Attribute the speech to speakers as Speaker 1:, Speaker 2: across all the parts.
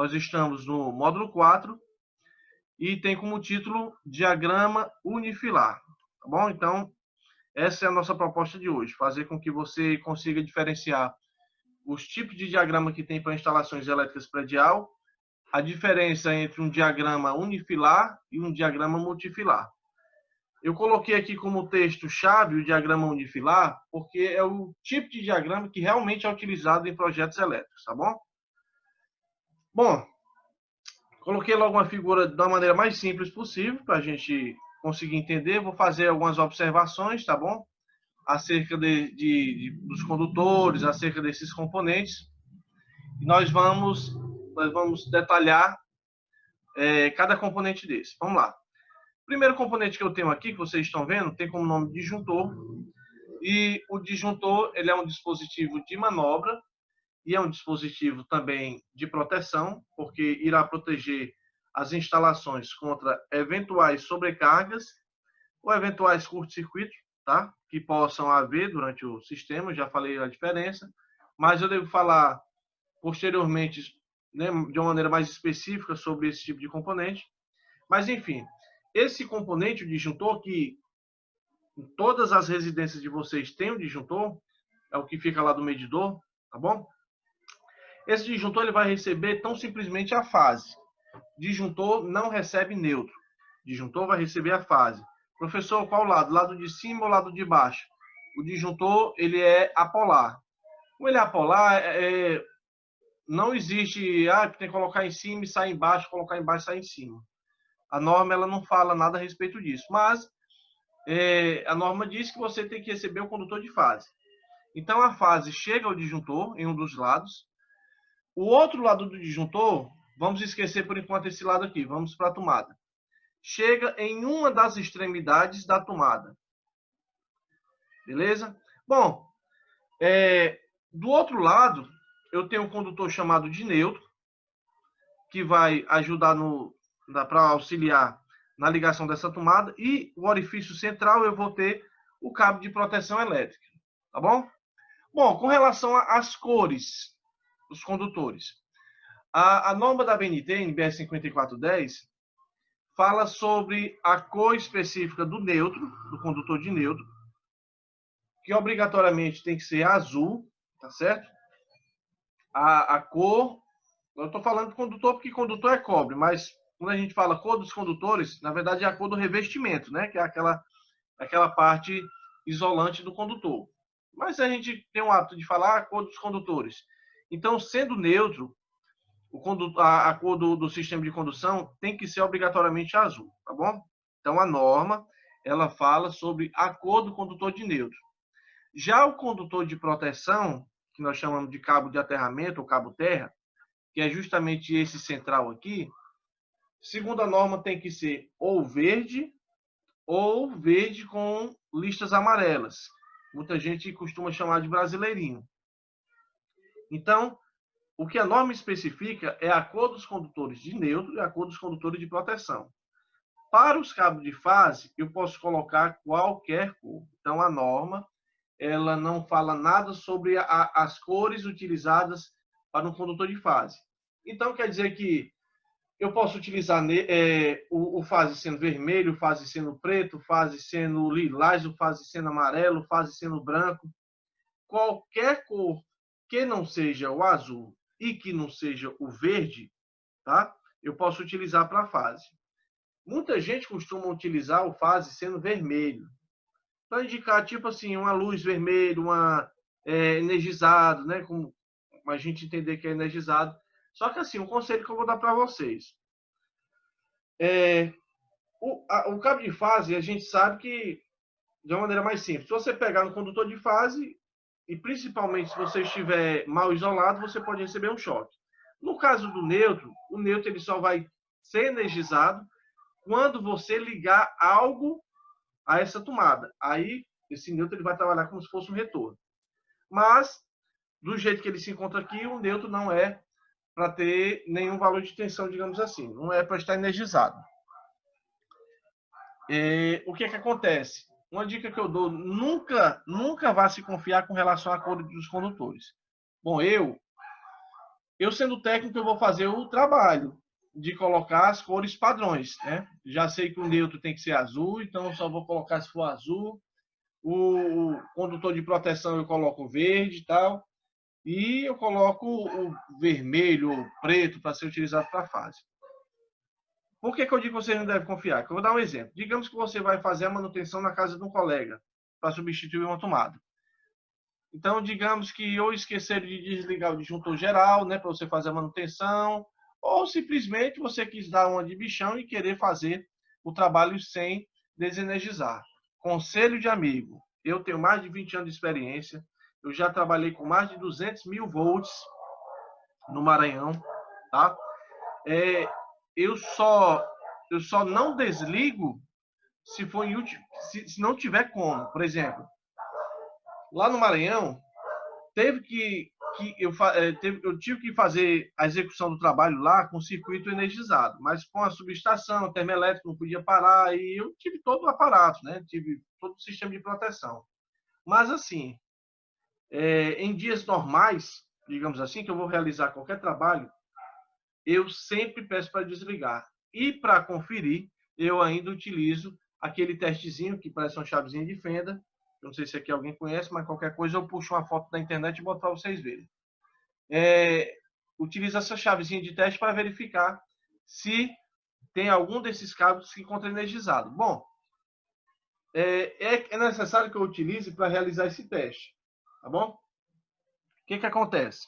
Speaker 1: Nós estamos no módulo 4 e tem como título Diagrama Unifilar, tá bom? Então, essa é a nossa proposta de hoje, fazer com que você consiga diferenciar os tipos de diagrama que tem para instalações elétricas predial, a diferença entre um diagrama unifilar e um diagrama multifilar. Eu coloquei aqui como texto-chave o diagrama unifilar, porque é o tipo de diagrama que realmente é utilizado em projetos elétricos, tá bom? Bom, coloquei logo uma figura da maneira mais simples possível, para a gente conseguir entender. Vou fazer algumas observações, tá bom? Acerca dos condutores, acerca desses componentes. E nós vamos detalhar cada componente desse. Vamos lá. O primeiro componente que eu tenho aqui, que vocês estão vendo, tem como nome disjuntor. E o disjuntor, ele é um dispositivo de manobra e é um dispositivo também de proteção, porque irá proteger as instalações contra eventuais sobrecargas ou eventuais curtos-circuitos, tá? Que possam haver durante o sistema. Eu já falei a diferença, mas eu devo falar posteriormente, né, de uma maneira mais específica sobre esse tipo de componente. Mas, enfim, esse componente, o disjuntor, que em todas as residências de vocês tem um disjuntor, é o que fica lá do medidor, tá bom? Esse disjuntor ele vai receber tão simplesmente a fase. Disjuntor não recebe neutro. Disjuntor vai receber a fase. Professor, qual lado? Lado de cima ou lado de baixo? O disjuntor ele é apolar. Como ele é apolar, não existe tem que colocar em cima e sair embaixo, colocar embaixo e sair em cima. A norma ela não fala nada a respeito disso, mas a norma diz que você tem que receber o condutor de fase. Então a fase chega ao disjuntor em um dos lados. O outro lado do disjuntor, vamos esquecer por enquanto esse lado aqui, vamos para a tomada. Chega em uma das extremidades da tomada. Beleza? Bom, do outro lado, eu tenho um condutor chamado de neutro, que vai ajudar para auxiliar na ligação dessa tomada, e o orifício central eu vou ter o cabo de proteção elétrica, tá bom? Bom, com relação às cores dos condutores, a norma da BNT, NBR 5410, fala sobre a cor específica do neutro, do condutor de neutro, que obrigatoriamente tem que ser azul, tá certo? A cor, eu estou falando de condutor porque condutor é cobre, mas quando a gente fala cor dos condutores, na verdade é a cor do revestimento, né? Que é aquela parte isolante do condutor. Mas a gente tem o hábito de falar a cor dos condutores. Então, sendo neutro, a cor do sistema de condução tem que ser obrigatoriamente azul, tá bom? Então, a norma, ela fala sobre a cor do condutor de neutro. Já o condutor de proteção, que nós chamamos de cabo de aterramento ou cabo terra, que é justamente esse central aqui, segundo a norma tem que ser ou verde com listas amarelas. Muita gente costuma chamar de brasileirinho. Então, o que a norma especifica é a cor dos condutores de neutro e a cor dos condutores de proteção. Para os cabos de fase, eu posso colocar qualquer cor. Então, a norma ela não fala nada sobre as cores utilizadas para um condutor de fase. Então, quer dizer que eu posso utilizar o fase sendo vermelho, o fase sendo preto, o fase sendo lilás, o fase sendo amarelo, o fase sendo branco. Qualquer cor que não seja o azul e que não seja o verde, tá? Eu posso utilizar para a fase. Muita gente costuma utilizar o fase sendo vermelho, para indicar, tipo assim, uma luz vermelha, energizado, né? Como a gente entender que é energizado. Só que assim, um conselho que eu vou dar para vocês. O cabo de fase, a gente sabe que, de uma maneira mais simples, se você pegar no condutor de fase, e principalmente se você estiver mal isolado, você pode receber um choque. No caso do neutro, o neutro ele só vai ser energizado quando você ligar algo a essa tomada. Aí, esse neutro ele vai trabalhar como se fosse um retorno. Mas, do jeito que ele se encontra aqui, o neutro não é para ter nenhum valor de tensão, digamos assim. Não é para estar energizado. O que acontece? Uma dica que eu dou, nunca vá se confiar com relação à cor dos condutores. Bom, eu eu sendo técnico, eu vou fazer o trabalho de colocar as cores padrões, né? Já sei que o neutro tem que ser azul, então eu só vou colocar se for azul. O condutor de proteção eu coloco verde e tal. E eu coloco o vermelho ou preto para ser utilizado para a fase. Por que eu digo que você não deve confiar? Eu vou dar um exemplo. Digamos que você vai fazer a manutenção na casa de um colega para substituir uma tomada. Então, digamos que ou esqueceram de desligar o disjuntor geral, né, para você fazer a manutenção, ou simplesmente você quis dar uma de bichão e querer fazer o trabalho sem desenergizar. Conselho de amigo. Eu tenho mais de 20 anos de experiência. Eu já trabalhei com mais de 200 mil volts no Maranhão, tá? Eu só não desligo se for se não tiver como. Por exemplo, lá no Maranhão eu tive que fazer a execução do trabalho lá com circuito energizado, mas com a subestação, termoelétrico não podia parar e eu tive todo o aparato, né? Tive todo o sistema de proteção. Mas assim, em dias normais, digamos assim, que eu vou realizar qualquer trabalho, eu sempre peço para desligar. E para conferir, eu ainda utilizo aquele testezinho que parece uma chavezinha de fenda. Não sei se aqui alguém conhece, mas qualquer coisa eu puxo uma foto da internet e boto para vocês verem. Utilizo essa chavezinha de teste para verificar se tem algum desses cabos que encontra energizado. Bom, é necessário que eu utilize para realizar esse teste, tá bom? O que acontece?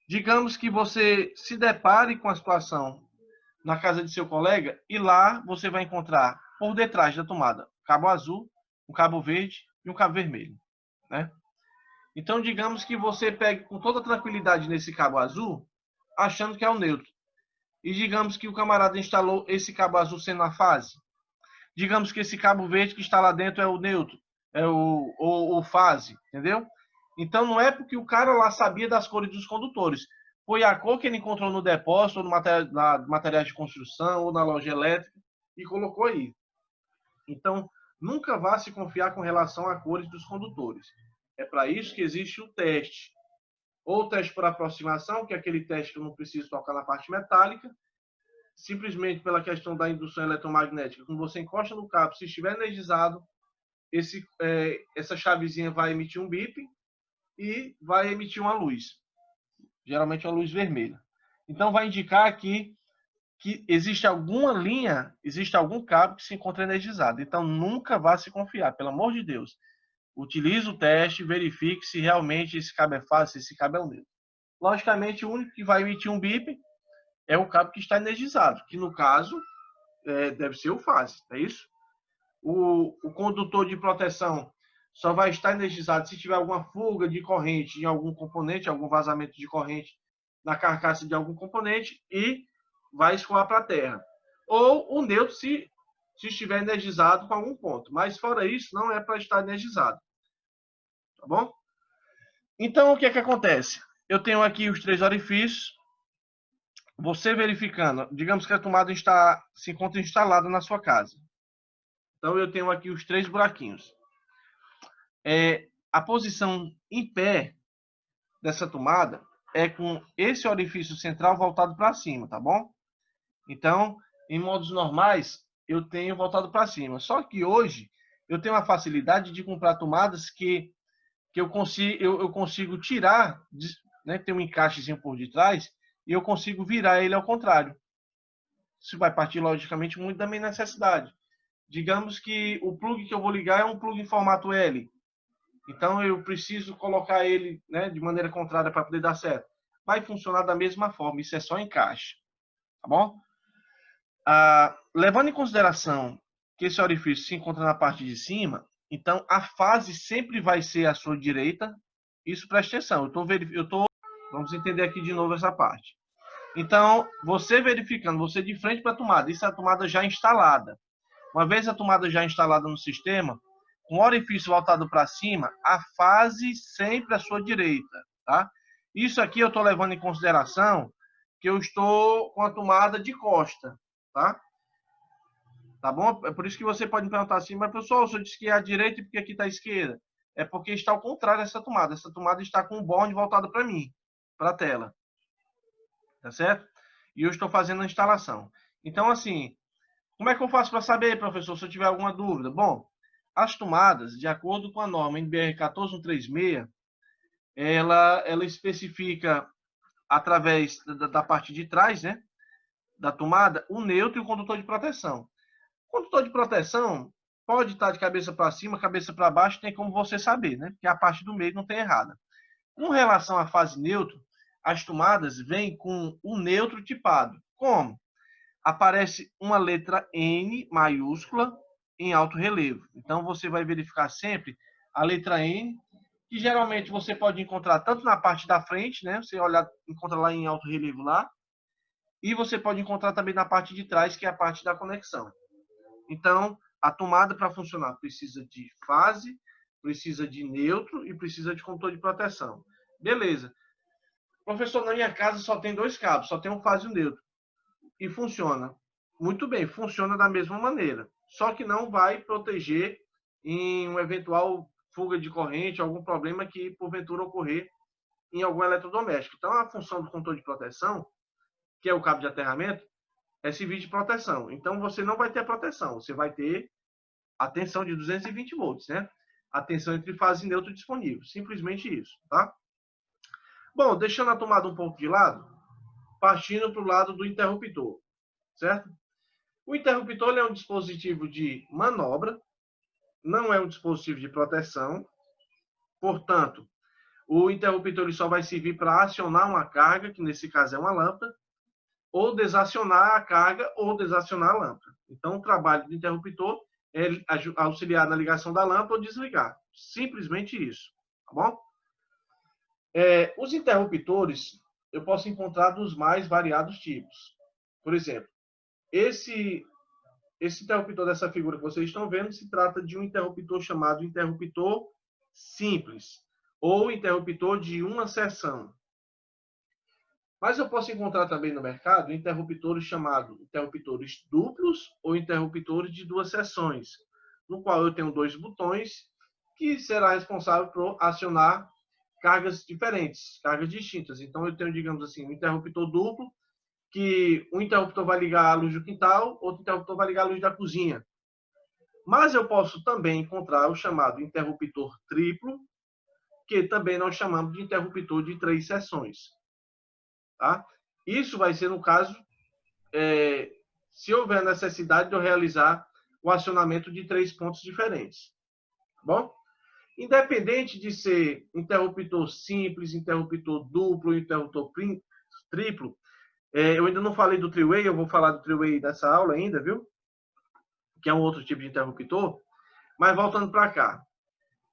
Speaker 1: Digamos que você se depare com a situação na casa de seu colega e lá você vai encontrar por detrás da tomada cabo azul, um cabo verde e um cabo vermelho, né? Então, digamos que você pegue com toda tranquilidade nesse cabo azul, achando que é o neutro. E digamos que o camarada instalou esse cabo azul sendo a fase. Digamos que esse cabo verde que está lá dentro é o neutro, é o fase, entendeu? Então, não é porque o cara lá sabia das cores dos condutores. Foi a cor que ele encontrou no depósito, ou no materiais de construção, ou na loja elétrica, e colocou aí. Então, nunca vá se confiar com relação a cores dos condutores. É para isso que existe o teste. Ou o teste por aproximação, que é aquele teste que eu não preciso tocar na parte metálica, simplesmente pela questão da indução eletromagnética. Quando você encosta no cabo, se estiver energizado, essa chavezinha vai emitir um bip e vai emitir uma luz. Geralmente uma luz vermelha. Então, vai indicar que existe alguma linha, existe algum cabo que se encontra energizado. Então, nunca vá se confiar, pelo amor de Deus. Utilize o teste, verifique se realmente esse cabo é fácil, se esse cabo é o neutro. Logicamente, o único que vai emitir um bip é o cabo que está energizado, que no caso deve ser o fase, é isso? O condutor de proteção só vai estar energizado se tiver alguma fuga de corrente em algum componente, algum vazamento de corrente na carcaça de algum componente e vai escoar para a terra. Ou o neutro se estiver energizado com algum ponto. Mas fora isso, não é para estar energizado. Tá bom? Então, o que acontece? Eu tenho aqui os 3 orifícios. Você verificando, digamos que a tomada se encontra instalada na sua casa. Então, eu tenho aqui os 3 buraquinhos. A posição em pé dessa tomada é com esse orifício central voltado para cima, tá bom? Então, em modos normais, eu tenho voltado para cima. Só que hoje, eu tenho a facilidade de comprar tomadas que eu consigo tirar, né, tem um encaixezinho por detrás, e eu consigo virar ele ao contrário. Isso vai partir, logicamente, muito da minha necessidade. Digamos que o plug que eu vou ligar é um plug em formato L. Então, eu preciso colocar ele, né, de maneira contrária para poder dar certo. Vai funcionar da mesma forma, isso é só encaixe. Tá bom? Levando em consideração que esse orifício se encontra na parte de cima, então a fase sempre vai ser à sua direita. Isso, presta atenção. Vamos entender aqui de novo essa parte. Então, você verificando, você de frente para a tomada, isso é a tomada já instalada. Uma vez a tomada já instalada no sistema, com o orifício voltado para cima, a fase sempre à sua direita, tá? Isso aqui eu estou levando em consideração que eu estou com a tomada de costa, tá? Tá bom? É por isso que você pode me perguntar assim, mas professor, o senhor disse que é à direita e porque aqui está à esquerda? É porque está ao contrário essa tomada. Essa tomada está com o borne voltado para mim, para a tela. tá certo? E eu estou fazendo a instalação. Então, assim, como é que eu faço para saber, professor, se eu tiver alguma dúvida? Bom, as tomadas, de acordo com a norma NBR 14136, ela especifica, através da parte de trás, né, da tomada, o neutro e o condutor de proteção. O condutor de proteção pode estar de cabeça para cima, cabeça para baixo, tem como você saber, né? Porque a parte do meio não tem errada. Com relação à fase neutro, as tomadas vêm com o neutro tipado. Como? Aparece uma letra N maiúscula em alto relevo. Então, você vai verificar sempre a letra N, que geralmente você pode encontrar tanto na parte da frente, né? Você olha, encontra lá em alto relevo lá, e você pode encontrar também na parte de trás, que é a parte da conexão. Então, a tomada para funcionar precisa de fase, precisa de neutro e precisa de controle de proteção. Beleza. Professor, na minha casa só tem 2 cabos, só tem um fase e um neutro. E funciona. Muito bem, funciona da mesma maneira. Só que não vai proteger em uma eventual fuga de corrente, algum problema que porventura ocorrer em algum eletrodoméstico. Então, a função do controle de proteção, que é o cabo de aterramento, é servir de proteção. Então, você não vai ter proteção, você vai ter a tensão de 220 volts, né? A tensão entre fase e neutro disponível. Simplesmente isso, tá? Bom, deixando a tomada um pouco de lado, partindo para o lado do interruptor, certo? O interruptor é um dispositivo de manobra, não é um dispositivo de proteção. Portanto, o interruptor ele só vai servir para acionar uma carga, que nesse caso é uma lâmpada, ou desacionar a carga ou desacionar a lâmpada. Então, o trabalho do interruptor é auxiliar na ligação da lâmpada ou desligar. Simplesmente isso, tá bom? Os interruptores eu posso encontrar dos mais variados tipos. Por exemplo, esse interruptor dessa figura que vocês estão vendo se trata de um interruptor chamado interruptor simples ou interruptor de uma seção. Mas eu posso encontrar também no mercado interruptores chamados interruptores duplos ou interruptores de 2 seções, no qual eu tenho 2 botões que será responsável por acionar cargas diferentes, cargas distintas. Então eu tenho, digamos assim, um interruptor duplo, que um interruptor vai ligar a luz do quintal, outro interruptor vai ligar a luz da cozinha. Mas eu posso também encontrar o chamado interruptor triplo, que também nós chamamos de interruptor de 3 seções. Tá? Isso vai ser no caso, se houver necessidade de eu realizar o acionamento de 3 pontos diferentes. Tá bom? Independente de ser interruptor simples, interruptor duplo, interruptor triplo, eu ainda não falei do three-way, eu vou falar do three-way nessa aula ainda, viu? Que é um outro tipo de interruptor. Mas voltando para cá,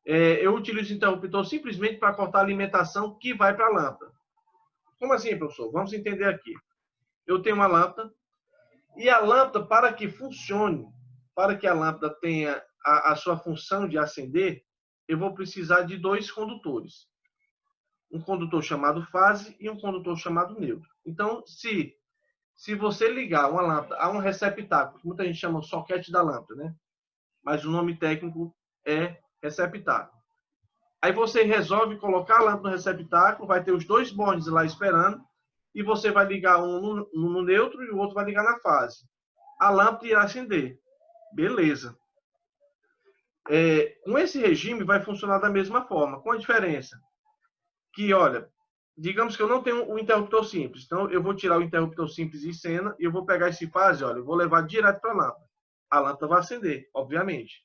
Speaker 1: eu utilizo o interruptor simplesmente para cortar a alimentação que vai para a lâmpada. Como assim, professor? Vamos entender aqui. Eu tenho uma lâmpada e a lâmpada, para que funcione, para que a lâmpada tenha a sua função de acender, eu vou precisar de 2 condutores. Um condutor chamado fase e um condutor chamado neutro. Então, se você ligar uma lâmpada a um receptáculo, que muita gente chama de soquete da lâmpada, né? Mas o nome técnico é receptáculo. Aí você resolve colocar a lâmpada no receptáculo, vai ter os 2 bondes lá esperando, e você vai ligar um no neutro e o outro vai ligar na fase. A lâmpada irá acender. Beleza. Com esse regime vai funcionar da mesma forma, com a diferença que, olha, digamos que eu não tenho um interruptor simples, então eu vou tirar o interruptor simples de cena e eu vou pegar esse fase, olha, eu vou levar direto para a lâmpada. A lâmpada vai acender, obviamente.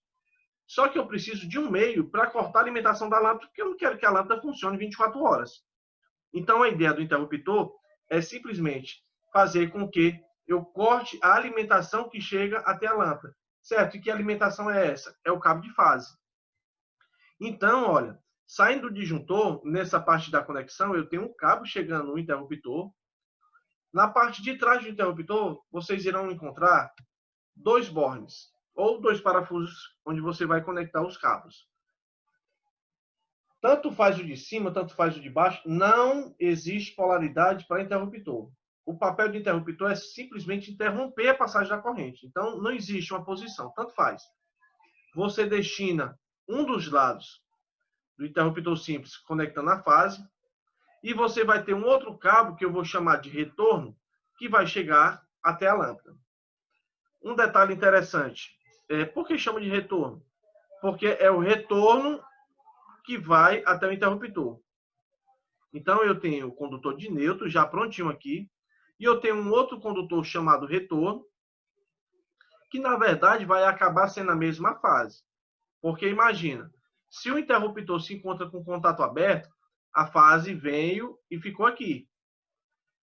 Speaker 1: Só que eu preciso de um meio para cortar a alimentação da lâmpada, porque eu não quero que a lâmpada funcione 24 horas. Então, a ideia do interruptor é simplesmente fazer com que eu corte a alimentação que chega até a lâmpada. Certo? E que alimentação é essa? É o cabo de fase. Então, olha, saindo do disjuntor, nessa parte da conexão, eu tenho um cabo chegando no interruptor. Na parte de trás do interruptor, vocês irão encontrar 2 bornes, ou 2 parafusos, onde você vai conectar os cabos. Tanto faz o de cima, tanto faz o de baixo, não existe polaridade para interruptor. O papel do interruptor é simplesmente interromper a passagem da corrente. Então, não existe uma posição, tanto faz. Você destina um dos lados do interruptor simples conectando a fase E você vai ter um outro cabo, que eu vou chamar de retorno, que vai chegar até a lâmpada. Um detalhe interessante, por que chama de retorno? Porque é o retorno que vai até o interruptor. Então, eu tenho o condutor de neutro já prontinho aqui, e eu tenho um outro condutor chamado retorno, que na verdade vai acabar sendo a mesma fase. Porque imagina, se o interruptor se encontra com contato aberto, a fase veio e ficou aqui.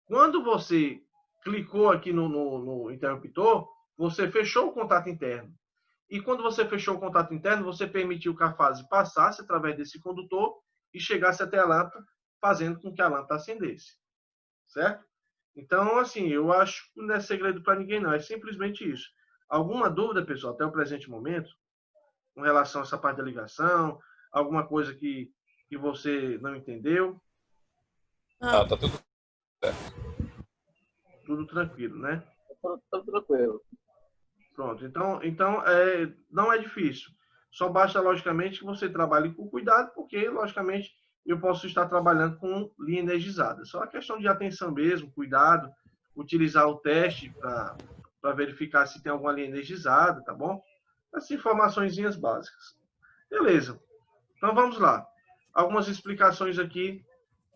Speaker 1: Quando você clicou aqui no interruptor, você fechou o contato interno. E quando você fechou o contato interno, você permitiu que a fase passasse através desse condutor e chegasse até a lâmpada, fazendo com que a lâmpada acendesse. Certo? Então, assim, eu acho que não é segredo para ninguém, não. É simplesmente isso. Alguma dúvida, pessoal, até o presente momento, com relação a essa parte da ligação? Alguma coisa que você não entendeu?
Speaker 2: Não, tá tudo certo.
Speaker 1: Tudo tranquilo, né?
Speaker 2: Tá tranquilo.
Speaker 1: Pronto. Então não é difícil. Só basta, logicamente, que você trabalhe com cuidado, porque, logicamente, eu posso estar trabalhando com linha energizada. Só a questão de atenção mesmo, cuidado, utilizar o teste para verificar se tem alguma linha energizada, tá bom? Essas informaçõezinhas básicas. Beleza. Então vamos lá. Algumas explicações aqui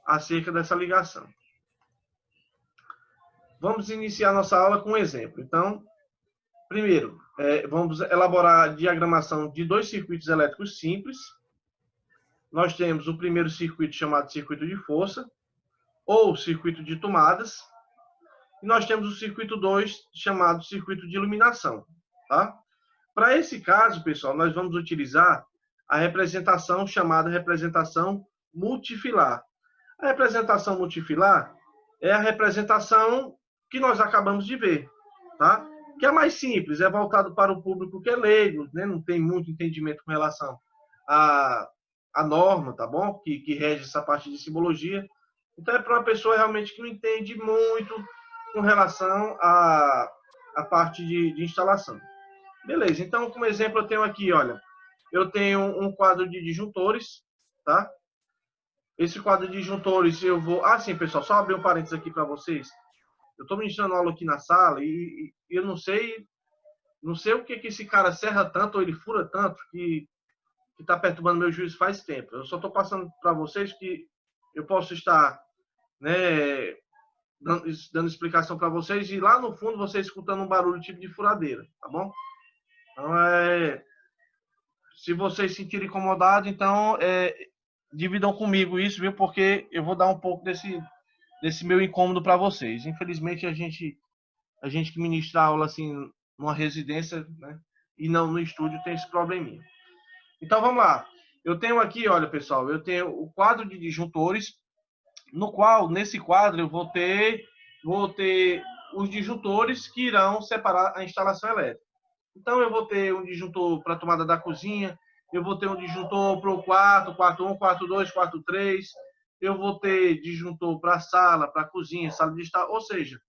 Speaker 1: acerca dessa ligação. Vamos iniciar nossa aula com um exemplo. Então, primeiro, vamos elaborar a diagramação de dois circuitos elétricos simples. Nós temos o primeiro circuito chamado circuito de força, ou circuito de tomadas, e nós temos o circuito 2, chamado circuito de iluminação. Tá? Para esse caso, pessoal, nós vamos utilizar a representação chamada representação multifilar. A representação multifilar é a representação que nós acabamos de ver, tá? Que é mais simples, é voltado para o público que é leigo, né? Não tem muito entendimento com relação à norma, tá bom? Que rege essa parte de simbologia. Então é para uma pessoa realmente que não entende muito com relação à parte de instalação. Beleza, então como exemplo eu tenho aqui, olha, eu tenho um quadro de disjuntores, tá? Esse quadro de disjuntores eu vou... Ah, sim, pessoal, só abrir um parênteses aqui para vocês. Eu estou ministrando aula aqui na sala e eu não sei o que esse cara serra tanto ou ele fura tanto que está perturbando meu juízo faz tempo. Eu só estou passando para vocês que eu posso estar, né, dando explicação para vocês e lá no fundo vocês escutando um barulho tipo de furadeira, tá bom? Então, se vocês se sentirem incomodados, então dividam comigo isso, viu? Porque eu vou dar um pouco desse meu incômodo para vocês. Infelizmente, a gente que ministra aula assim numa residência, né? E não no estúdio tem esse probleminha. Então vamos lá. Eu tenho aqui, olha pessoal, eu tenho o quadro de disjuntores, no qual nesse quadro eu vou ter os disjuntores que irão separar a instalação elétrica. Então eu vou ter um disjuntor para a tomada da cozinha, eu vou ter um disjuntor para o quarto 1, quarto 2, quarto 3, eu vou ter disjuntor para a sala, para a cozinha, sala de estar, ou seja,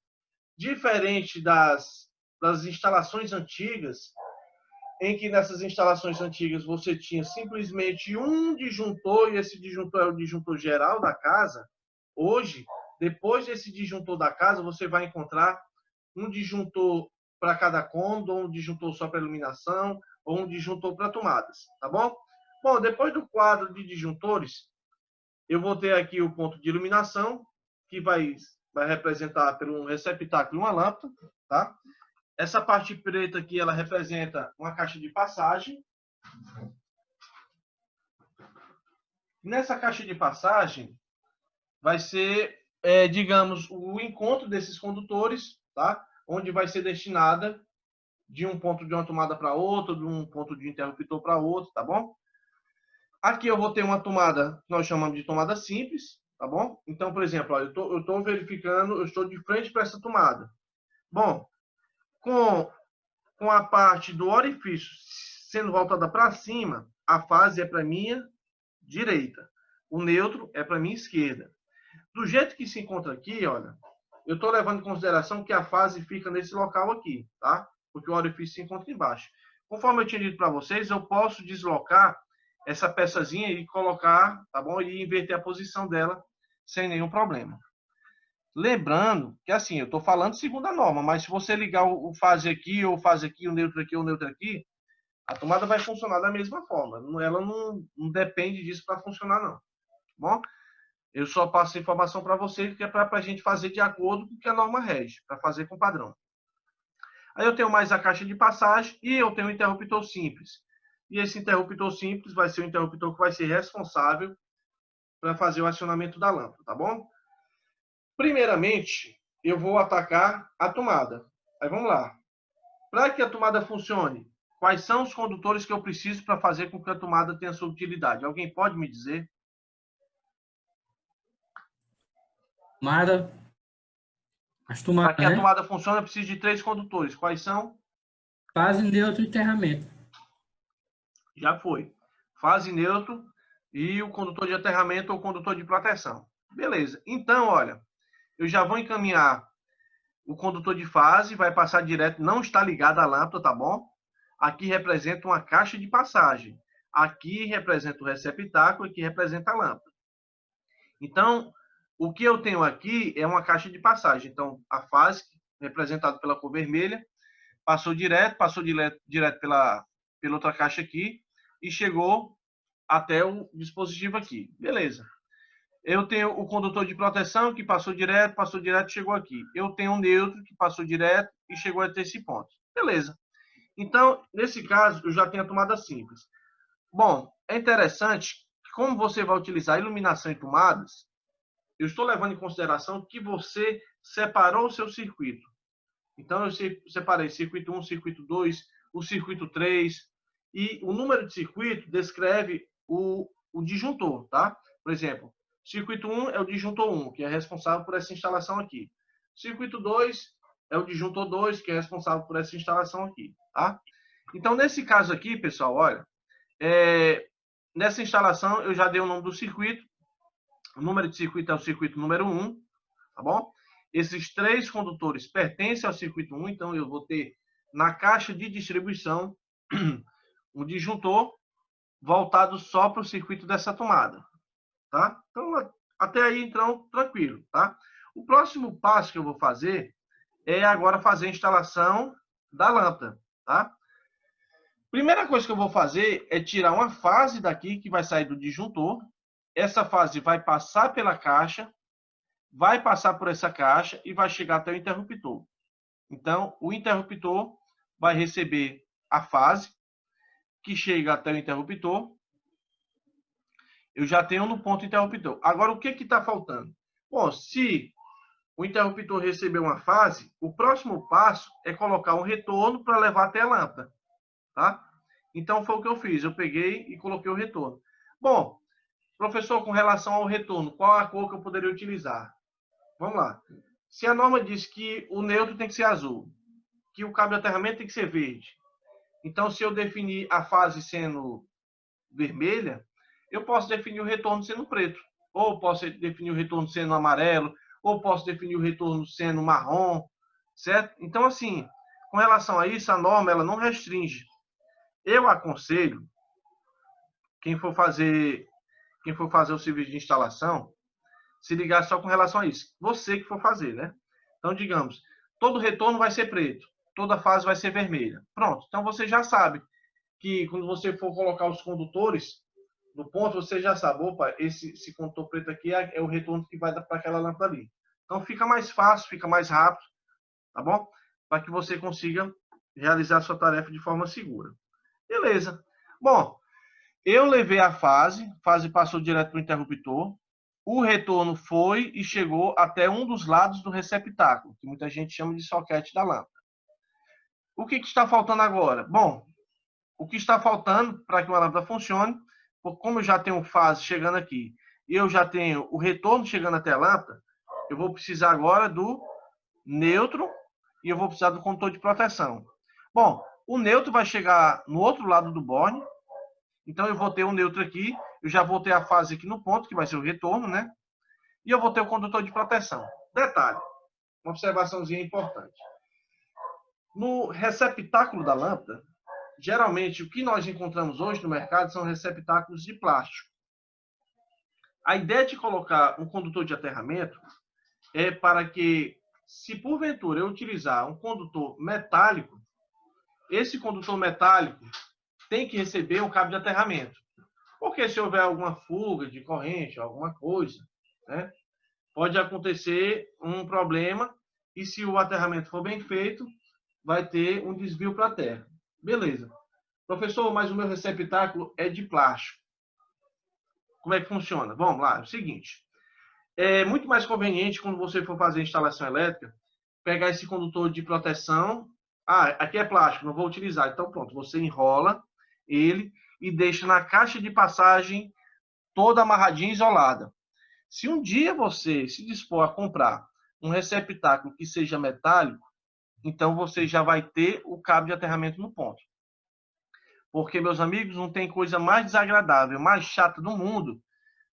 Speaker 1: diferente das instalações antigas, em que nessas instalações antigas você tinha simplesmente um disjuntor e esse disjuntor é o disjuntor geral da casa, hoje, depois desse disjuntor da casa, você vai encontrar um disjuntor para cada cômodo, um disjuntor só para iluminação, ou um disjuntor para tomadas, tá bom? Bom, depois do quadro de disjuntores, eu vou ter aqui o ponto de iluminação, que vai representar por um receptáculo e uma lâmpada, tá? Essa parte preta aqui, ela representa uma caixa de passagem. Nessa caixa de passagem, vai ser, digamos, o encontro desses condutores, tá? Onde vai ser destinada de um ponto de uma tomada para outro, de um ponto de interruptor para outro, tá bom? Aqui eu vou ter uma tomada que nós chamamos de tomada simples, tá bom? Então, por exemplo, ó, eu estou verificando, eu estou de frente para essa tomada. Bom, com a parte do orifício sendo voltada para cima, a fase é para minha direita. O neutro é para minha esquerda. Do jeito que se encontra aqui, olha, eu estou levando em consideração que a fase fica nesse local aqui, tá? Porque o orifício se encontra embaixo. Conforme eu tinha dito para vocês, eu posso deslocar essa peçazinha e colocar, tá bom? E inverter a posição dela, sem nenhum problema. Lembrando que, assim, eu estou falando segundo a norma, mas se você ligar o fase aqui, ou fase aqui, o neutro aqui, ou o neutro aqui, a tomada vai funcionar da mesma forma. Ela não depende disso para funcionar, não. Tá bom? Eu só passo a informação para você, que é para a gente fazer de acordo com o que a norma rege, para fazer com padrão. Aí eu tenho mais a caixa de passagem e eu tenho o interruptor simples. E esse interruptor simples vai ser o interruptor que vai ser responsável para fazer o acionamento da lâmpada, tá bom? Primeiramente, eu vou atacar a tomada. Aí vamos lá. Para que a tomada funcione, quais são os condutores que eu preciso para fazer com que a tomada tenha sua utilidade? Alguém pode me dizer?
Speaker 3: Tomada. As
Speaker 1: Para
Speaker 3: tomadas,
Speaker 1: que a
Speaker 3: né?
Speaker 1: tomada funcione, eu preciso de 3 condutores. Quais são?
Speaker 3: Fase, neutro e enterramento.
Speaker 1: Já foi. Fase neutro e o condutor de aterramento ou condutor de proteção. Beleza. Então, olha, eu já vou encaminhar o condutor de fase, vai passar direto, não está ligado à lâmpada, tá bom? Aqui representa uma caixa de passagem. Aqui representa o receptáculo, aqui representa a lâmpada. Então, o que eu tenho aqui é uma caixa de passagem. Então, a fase, representada pela cor vermelha, passou direto pela outra caixa aqui e chegou até o dispositivo aqui. Beleza. Eu tenho o condutor de proteção que passou direto e chegou aqui. Eu tenho um neutro que passou direto e chegou até esse ponto. Beleza. Então, nesse caso, eu já tenho a tomada simples. Bom, é interessante que como você vai utilizar iluminação em tomadas, eu estou levando em consideração que você separou o seu circuito. Então, eu separei circuito 1, circuito 2, o circuito 3, e o número de circuito descreve o disjuntor, tá? Por exemplo, circuito 1 é o disjuntor 1, que é responsável por essa instalação aqui. Circuito 2 é o disjuntor 2, que é responsável por essa instalação aqui, tá? Então, nesse caso aqui, pessoal, olha, nessa instalação eu já dei o nome do circuito. O número de circuito é o circuito número 1, tá bom? Esses 3 condutores pertencem ao circuito 1, então eu vou ter na caixa de distribuição um disjuntor voltado só para o circuito dessa tomada, tá? Então, até aí, então, tranquilo, tá? O próximo passo que eu vou fazer é agora fazer a instalação da lâmpada, tá? Primeira coisa que eu vou fazer é tirar uma fase daqui que vai sair do disjuntor. Essa fase vai passar pela caixa, vai passar por essa caixa e vai chegar até o interruptor. Então, o interruptor vai receber a fase que chega até o interruptor. Eu já tenho no ponto interruptor. Agora, o que está faltando? Bom, se o interruptor receber uma fase, o próximo passo é colocar um retorno para levar até a lâmpada. Tá? Então, foi o que eu fiz. Eu peguei e coloquei o retorno. Bom, professor, com relação ao retorno, qual a cor que eu poderia utilizar? Vamos lá. Se a norma diz que o neutro tem que ser azul, que o cabo de aterramento tem que ser verde, então, se eu definir a fase sendo vermelha, eu posso definir o retorno sendo preto. Ou posso definir o retorno sendo amarelo, ou posso definir o retorno sendo marrom, certo? Então, assim, com relação a isso, a norma ela não restringe. Eu aconselho quem for fazer o serviço de instalação, se ligar só com relação a isso. Você que for fazer, né? Então, digamos, todo retorno vai ser preto, toda fase vai ser vermelha. Pronto. Então, você já sabe que quando você for colocar os condutores no ponto, você já sabe, opa, esse condutor preto aqui é o retorno que vai dar para aquela lâmpada ali. Então, fica mais fácil, fica mais rápido, tá bom? Para que você consiga realizar a sua tarefa de forma segura. Beleza. Bom, eu levei a fase passou direto para o interruptor, o retorno foi e chegou até um dos lados do receptáculo, que muita gente chama de soquete da lâmpada. O que está faltando agora? Bom, o que está faltando para que uma lâmpada funcione, como eu já tenho fase chegando aqui e eu já tenho o retorno chegando até a lâmpada, eu vou precisar agora do neutro e eu vou precisar do condutor de proteção. Bom, o neutro vai chegar no outro lado do borne, então eu vou ter o neutro aqui, eu já vou ter a fase aqui no ponto, que vai ser o retorno, né? E eu vou ter o condutor de proteção. Detalhe, uma observaçãozinha importante. No receptáculo da lâmpada, geralmente o que nós encontramos hoje no mercado são receptáculos de plástico. A ideia de colocar um condutor de aterramento é para que, se porventura eu utilizar um condutor metálico, esse condutor metálico tem que receber um cabo de aterramento. Porque se houver alguma fuga de corrente, alguma coisa, né, pode acontecer um problema e se o aterramento for bem feito, vai ter um desvio para a terra. Beleza. Professor, mas o meu receptáculo é de plástico. Como é que funciona? Vamos lá, é o seguinte. É muito mais conveniente, quando você for fazer instalação elétrica, pegar esse condutor de proteção. Ah, aqui é plástico, não vou utilizar. Então, pronto, você enrola ele e deixa na caixa de passagem toda amarradinha e isolada. Se um dia você se dispor a comprar um receptáculo que seja metálico, então você já vai ter o cabo de aterramento no ponto. Porque, meus amigos, não tem coisa mais desagradável, mais chata do mundo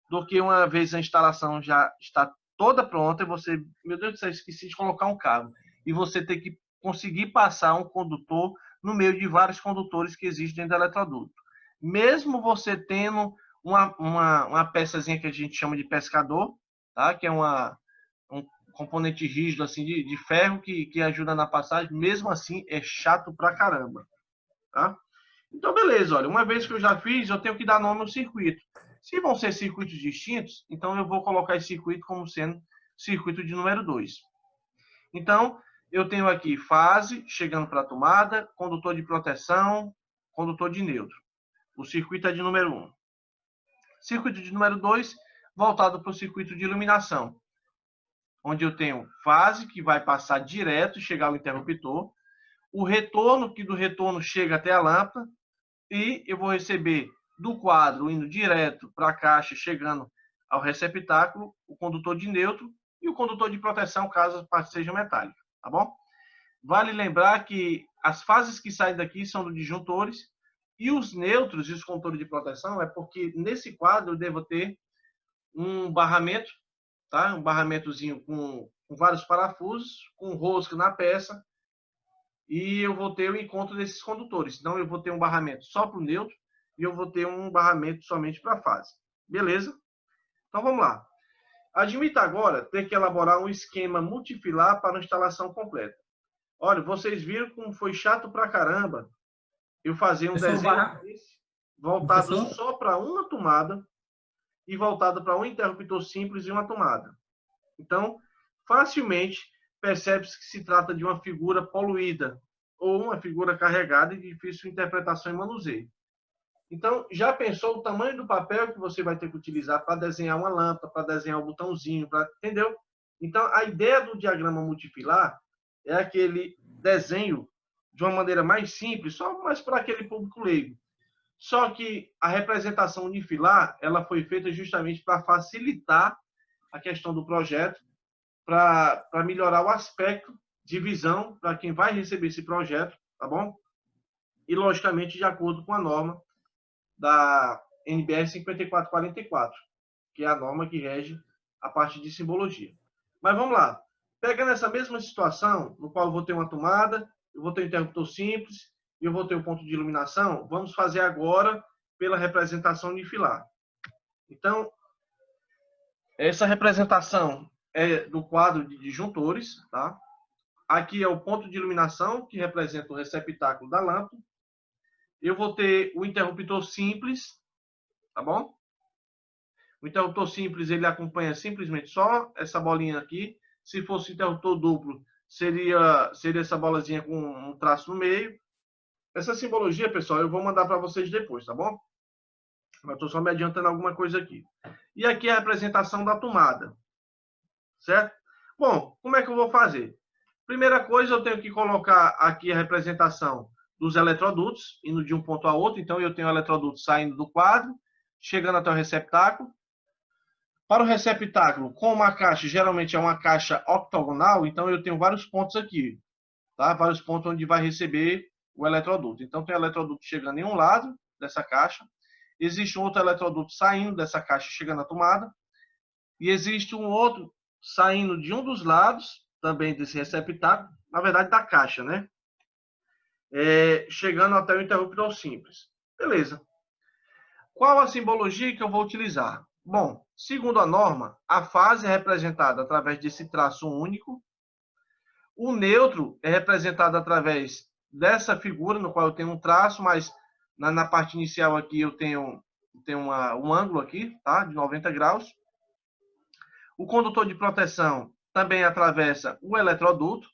Speaker 1: do que uma vez a instalação já está toda pronta e você, meu Deus do céu, esqueci de colocar um cabo. E você tem que conseguir passar um condutor no meio de vários condutores que existem dentro do eletroduto. Mesmo você tendo uma peçazinha que a gente chama de pescador, tá? Que é um componente rígido assim de ferro que ajuda na passagem, mesmo assim é chato pra caramba. Tá? Então, beleza, olha, uma vez que eu já fiz, eu tenho que dar nome ao circuito. Se vão ser circuitos distintos, então eu vou colocar esse circuito como sendo circuito de número 2. Então, eu tenho aqui fase, chegando para a tomada, condutor de proteção, condutor de neutro. O circuito é de número 1. Circuito de número 2, voltado para o circuito de iluminação, onde eu tenho fase, que vai passar direto e chegar ao interruptor, o retorno, que do retorno chega até a lâmpada, e eu vou receber do quadro, indo direto para a caixa, chegando ao receptáculo, o condutor de neutro e o condutor de proteção, caso a parte seja metálica, tá bom? Vale lembrar que as fases que saem daqui são dos disjuntores e os neutros e os condutores de proteção é porque nesse quadro eu devo ter um barramento, tá? Um barramentozinho com vários parafusos, com rosca na peça, e eu vou ter o encontro desses condutores. Então, eu vou ter um barramento só para o neutro e eu vou ter um barramento somente para a fase. Beleza? Então, vamos lá. Admita agora ter que elaborar um esquema multifilar para a instalação completa. Olha, vocês viram como foi chato pra caramba eu fazer um desenho desse, voltado só para uma tomada e voltado para um interruptor simples e uma tomada. Então, facilmente percebe-se que se trata de uma figura poluída ou uma figura carregada e de difícil interpretação e manuseio. Então, já pensou o tamanho do papel que você vai ter que utilizar para desenhar uma lâmpada, para desenhar um botãozinho, entendeu? Então, a ideia do diagrama multifilar é aquele desenho de uma maneira mais simples, só mais para aquele público leigo. Só que a representação unifilar, ela foi feita justamente para facilitar a questão do projeto, para melhorar o aspecto de visão para quem vai receber esse projeto, tá bom? E, logicamente, de acordo com a norma da NBR 5444, que é a norma que rege a parte de simbologia. Mas vamos lá. Pegando essa mesma situação, no qual eu vou ter uma tomada, eu vou ter um interruptor simples e eu vou ter um ponto de iluminação, vamos fazer agora pela representação unifilar. Então, essa representação é do quadro de disjuntores, tá? Aqui é o ponto de iluminação, que representa o receptáculo da lâmpada. Eu vou ter o interruptor simples, tá bom? O interruptor simples, ele acompanha simplesmente só essa bolinha aqui. Se fosse interruptor duplo, seria essa bolazinha com um traço no meio. Essa simbologia, pessoal, eu vou mandar para vocês depois, tá bom? Mas estou só me adiantando alguma coisa aqui. E aqui é a representação da tomada. Certo? Bom, como é que eu vou fazer? Primeira coisa, eu tenho que colocar aqui a representação dos eletrodutos, indo de um ponto a outro. Então, eu tenho o eletroduto saindo do quadro, chegando até o receptáculo. Para o receptáculo, como a caixa geralmente é uma caixa octogonal, então eu tenho vários pontos aqui, tá? Vários pontos onde vai receber o eletroduto. Então, tem o eletroduto chegando em um lado dessa caixa, existe um outro eletroduto saindo dessa caixa, chegando à tomada, e existe um outro saindo de um dos lados, também desse receptáculo, na verdade da caixa, né? Chegando até o interruptor simples. Beleza. Qual a simbologia que eu vou utilizar? Bom, Segundo a norma, a fase é representada através desse traço único. O neutro é representado através dessa figura, no qual eu tenho um traço, mas na parte inicial aqui eu tenho um ângulo aqui, tá? De 90 graus. O condutor de proteção também atravessa o eletroduto.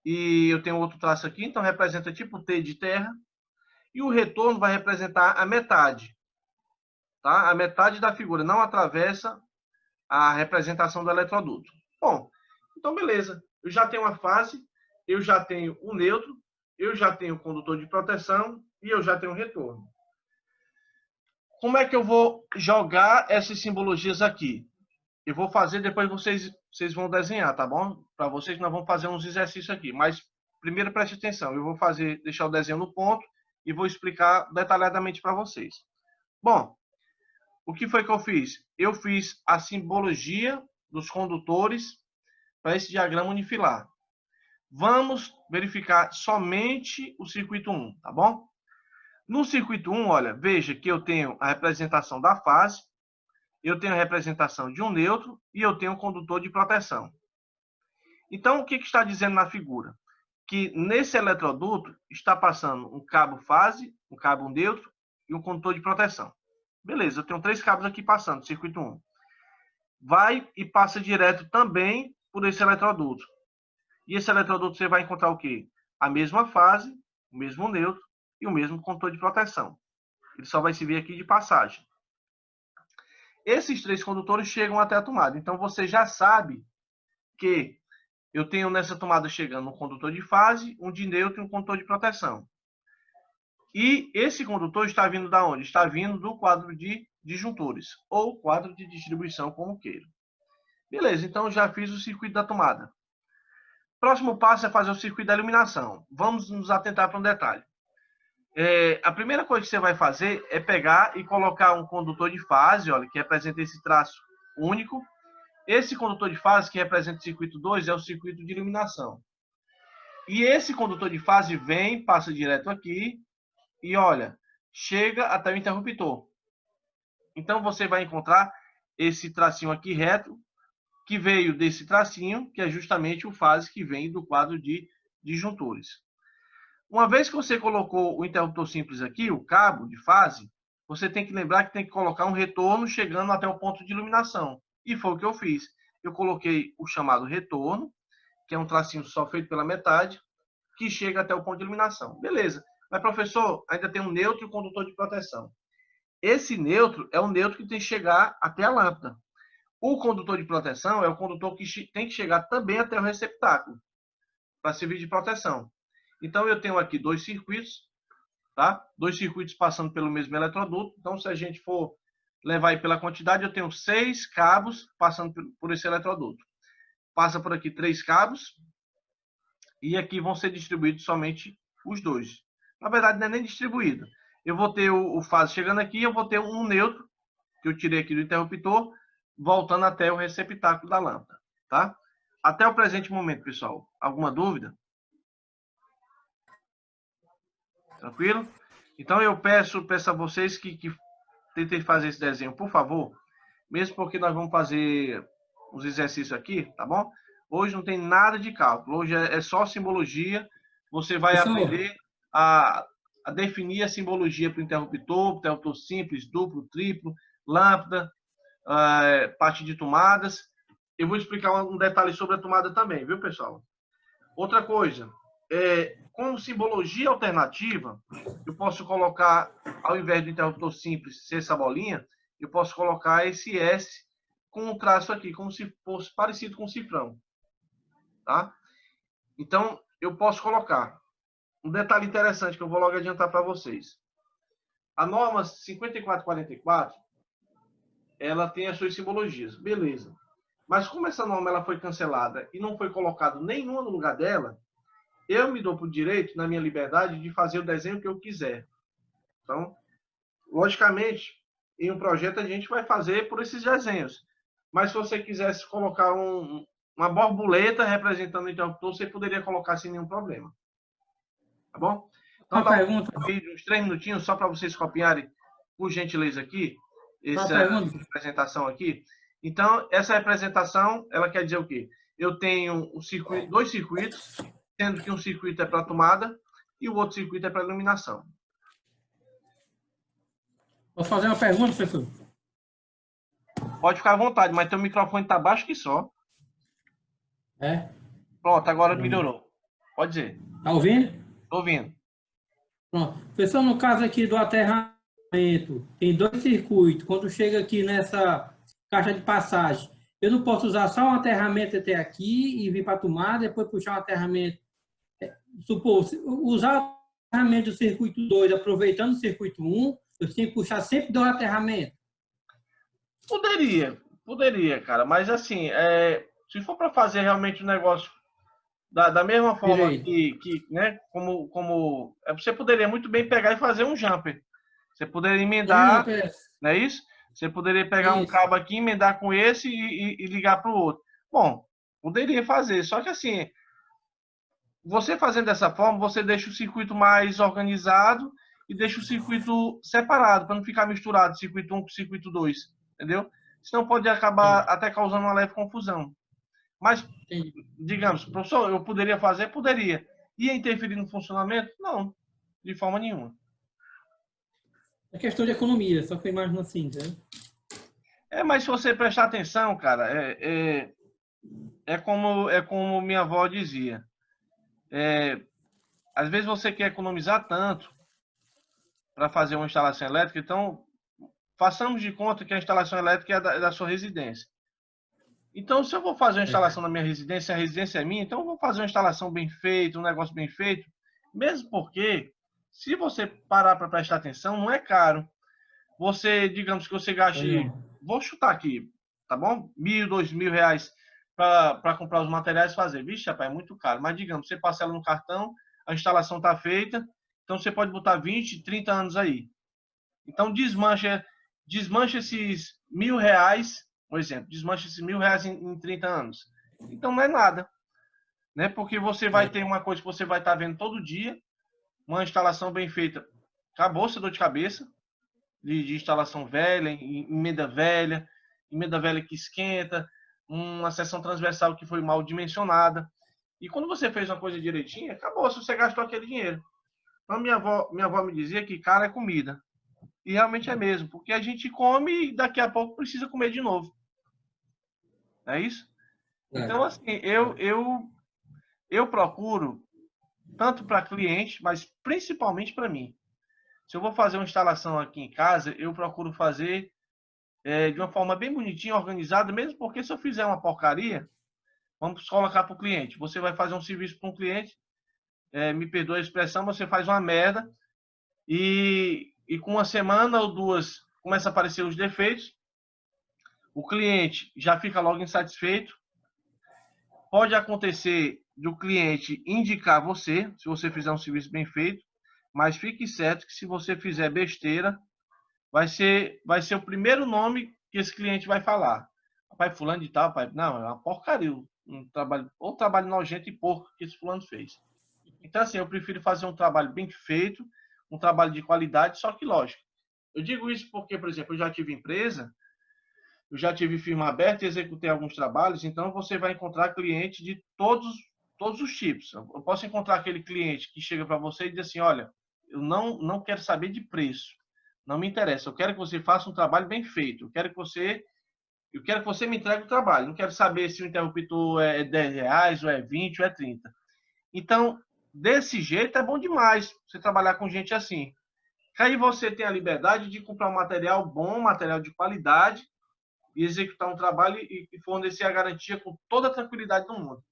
Speaker 1: E eu tenho outro traço aqui, então representa tipo T de terra. E o retorno vai representar a metade. Tá? A metade da figura não atravessa a representação do eletroduto. Bom, então beleza. Eu já tenho uma fase, eu já tenho o neutro, eu já tenho o condutor de proteção e eu já tenho o retorno. Como é que eu vou jogar essas simbologias aqui? Eu vou fazer, depois vocês vão desenhar, tá bom? Para vocês nós vamos fazer uns exercícios aqui, mas primeiro preste atenção, eu vou deixar o desenho no ponto e vou explicar detalhadamente para vocês. Bom, o que foi que eu fiz? Eu fiz a simbologia dos condutores para esse diagrama unifilar. Vamos verificar somente o circuito 1, tá bom? No circuito 1, olha, veja que eu tenho a representação da fase, eu tenho a representação de um neutro e eu tenho um condutor de proteção. Então, o que está dizendo na figura? Que nesse eletroduto está passando um cabo fase, um cabo neutro e um condutor de proteção. Beleza, eu tenho 3 cabos aqui passando, circuito 1. Vai e passa direto também por esse eletroduto. E esse eletroduto você vai encontrar o quê? A mesma fase, o mesmo neutro e o mesmo condutor de proteção. Ele só vai servir aqui de passagem. Esses 3 condutores chegam até a tomada. Então, você já sabe que eu tenho nessa tomada chegando um condutor de fase, um de neutro e um condutor de proteção. E esse condutor está vindo da onde? Está vindo do quadro de disjuntores, ou quadro de distribuição, como queira. Beleza, então eu já fiz o circuito da tomada. Próximo passo é fazer o circuito da iluminação. Vamos nos atentar para um detalhe. A primeira coisa que você vai fazer é pegar e colocar um condutor de fase, olha, que representa esse traço único. Esse condutor de fase, que representa o circuito 2, é o circuito de iluminação. E esse condutor de fase vem, passa direto aqui, e olha, chega até o interruptor. Então, você vai encontrar esse tracinho aqui reto, que veio desse tracinho, que é justamente o fase que vem do quadro de disjuntores. Uma vez que você colocou o interruptor simples aqui, o cabo de fase, você tem que lembrar que tem que colocar um retorno chegando até o ponto de iluminação. E foi o que eu fiz. Eu coloquei o chamado retorno, que é um tracinho só feito pela metade, que chega até o ponto de iluminação. Beleza. Mas, professor, ainda tem um neutro e um condutor de proteção. Esse neutro é o neutro que tem que chegar até a lâmpada. O condutor de proteção é o condutor que tem que chegar também até o receptáculo, para servir de proteção. Então, eu tenho aqui 2 circuitos, tá? 2 circuitos passando pelo mesmo eletroduto. Então, se a gente for levar aí pela quantidade, eu tenho 6 cabos passando por esse eletroduto. Passa por aqui 3 cabos, e aqui vão ser distribuídos somente os 2. Na verdade, não é nem distribuído. Eu vou ter o fase chegando aqui, eu vou ter um neutro, que eu tirei aqui do interruptor, voltando até o receptáculo da lâmpada, tá? Até o presente momento, pessoal. Alguma dúvida? Tranquilo? Então, eu peço a vocês que tentem fazer esse desenho, por favor. Mesmo porque nós vamos fazer os exercícios aqui, tá bom? Hoje não tem nada de cálculo. Hoje é só simbologia. Você vai aprender a definir a simbologia para o interruptor simples, duplo, triplo, lâmpada, parte de tomadas. Eu vou explicar um detalhe sobre a tomada também, viu, pessoal? Outra coisa, com simbologia alternativa, eu posso colocar, ao invés do interruptor simples ser essa bolinha, eu posso colocar esse S com um traço aqui, como se fosse parecido com um cifrão. Tá? Então, eu posso colocar um detalhe interessante que eu vou logo adiantar para vocês. A norma 5444, ela tem as suas simbologias, beleza. Mas como essa norma ela foi cancelada e não foi colocado nenhuma no lugar dela, eu me dou por direito, na minha liberdade, de fazer o desenho que eu quiser. Então, logicamente, em um projeto a gente vai fazer por esses desenhos. Mas se você quisesse colocar uma borboleta representando o interruptor, você poderia colocar sem nenhum problema. Tá bom? Então,
Speaker 3: Uma pergunta.
Speaker 1: Uns 3 minutinhos só para vocês copiarem, por gentileza, aqui. essa representação aqui. Então, essa representação, ela quer dizer o quê? Eu tenho um circuito, dois circuitos, sendo que um circuito é para tomada e o outro circuito é para iluminação.
Speaker 3: Vou fazer uma pergunta, professor.
Speaker 1: Pode ficar à vontade, mas teu microfone está baixo que só.
Speaker 3: É?
Speaker 1: Pronto, agora melhorou. Pode dizer.
Speaker 3: Tá ouvindo?
Speaker 1: Estou ouvindo.
Speaker 3: Pronto. Professor, no caso aqui do aterramento, tem dois circuitos. Quando chega aqui nessa caixa de passagem, eu não posso usar só um aterramento até aqui e vir para a tomada, depois puxar um aterramento. Supor, usar o aterramento do circuito 2, aproveitando o circuito 1, eu tenho que puxar sempre dois aterramentos.
Speaker 1: Poderia, cara. Mas assim, se for para fazer realmente o negócio da mesma forma que né, como você poderia muito bem pegar e fazer um jumper. Você poderia emendar, não é isso? Você poderia pegar um cabo aqui, emendar com esse e ligar para o outro. Bom, poderia fazer, só que assim, você fazendo dessa forma, você deixa o circuito mais organizado e deixa o circuito separado, para não ficar misturado circuito 1 com circuito 2, entendeu? Senão pode acabar até causando uma leve confusão. Mas, digamos, professor, eu poderia fazer? Poderia. Ia interferir no funcionamento? Não, de forma nenhuma.
Speaker 3: É questão de economia, só que eu imagino assim, né?
Speaker 1: Mas se você prestar atenção, cara, como minha avó dizia. Às vezes você quer economizar tanto para fazer uma instalação elétrica, então façamos de conta que a instalação elétrica é da sua residência. Então, se eu vou fazer uma instalação na minha residência, a residência é minha, então eu vou fazer uma instalação bem feita, um negócio bem feito, mesmo porque, se você parar para prestar atenção, não é caro. Você, digamos que você gaste, vou chutar aqui, tá bom? R$ 1.000, R$ 2.000 para comprar os materiais e fazer. Vixe, rapaz, é muito caro. Mas, digamos, você parcela no cartão, a instalação está feita, então você pode botar 20, 30 anos aí. Então, desmancha esses R$ 1.000, por exemplo, desmancha esses R$ 1.000 em 30 anos. Então, não é nada, né? Porque você vai ter uma coisa que você vai estar vendo todo dia, uma instalação bem feita. Acabou essa dor de cabeça de instalação velha, emenda velha que esquenta, uma seção transversal que foi mal dimensionada. E quando você fez uma coisa direitinha, acabou, se você gastou aquele dinheiro. Então, minha avó me dizia que cara é comida. E realmente é mesmo, porque a gente come e daqui a pouco precisa comer de novo. É isso? Então, assim, eu procuro, tanto para cliente, mas principalmente para mim. Se eu vou fazer uma instalação aqui em casa, eu procuro fazer de uma forma bem bonitinha, organizada, mesmo porque se eu fizer uma porcaria, vamos colocar para o cliente. Você vai fazer um serviço para um cliente, me perdoa a expressão, você faz uma merda e com uma semana ou duas começa a aparecer os defeitos, o cliente já fica logo insatisfeito. Pode acontecer do cliente indicar você, se você fizer um serviço bem feito, mas fique certo que se você fizer besteira, vai ser o primeiro nome que esse cliente vai falar. Pai, fulano de tal, pai, não, é uma porcaria, um trabalho nojento e porco que esse fulano fez. Então, assim, eu prefiro fazer um trabalho bem feito, um trabalho de qualidade, só que lógico. Eu digo isso porque, por exemplo, eu já tive empresa, eu já tive firma aberta e executei alguns trabalhos, então você vai encontrar cliente de todos os tipos. Eu posso encontrar aquele cliente que chega para você e diz assim, olha, eu não quero saber de preço, não me interessa, eu quero que você faça um trabalho bem feito, eu quero que você me entregue o trabalho, não quero saber se o interruptor é R$ 10, ou é 20, ou é 30. Então, desse jeito é bom demais você trabalhar com gente assim. Que aí você tem a liberdade de comprar um material bom, material de qualidade, e executar um trabalho e fornecer a garantia com toda a tranquilidade do mundo.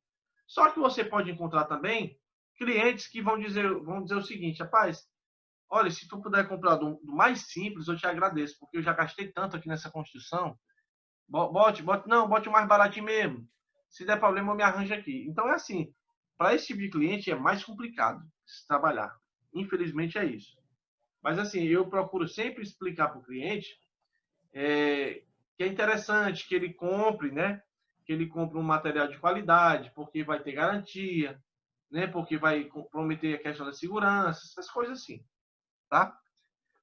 Speaker 1: Só que você pode encontrar também clientes que vão dizer o seguinte, rapaz, olha, se tu puder comprar do mais simples, eu te agradeço, porque eu já gastei tanto aqui nessa construção. Bote o mais baratinho mesmo. Se der problema, eu me arranjo aqui. Então é assim, para esse tipo de cliente é mais complicado se trabalhar. Infelizmente é isso. Mas assim, eu procuro sempre explicar para o cliente que é interessante que ele compre, né? Que ele compre um material de qualidade, porque vai ter garantia, né? Porque vai comprometer a questão da segurança, essas coisas assim, tá?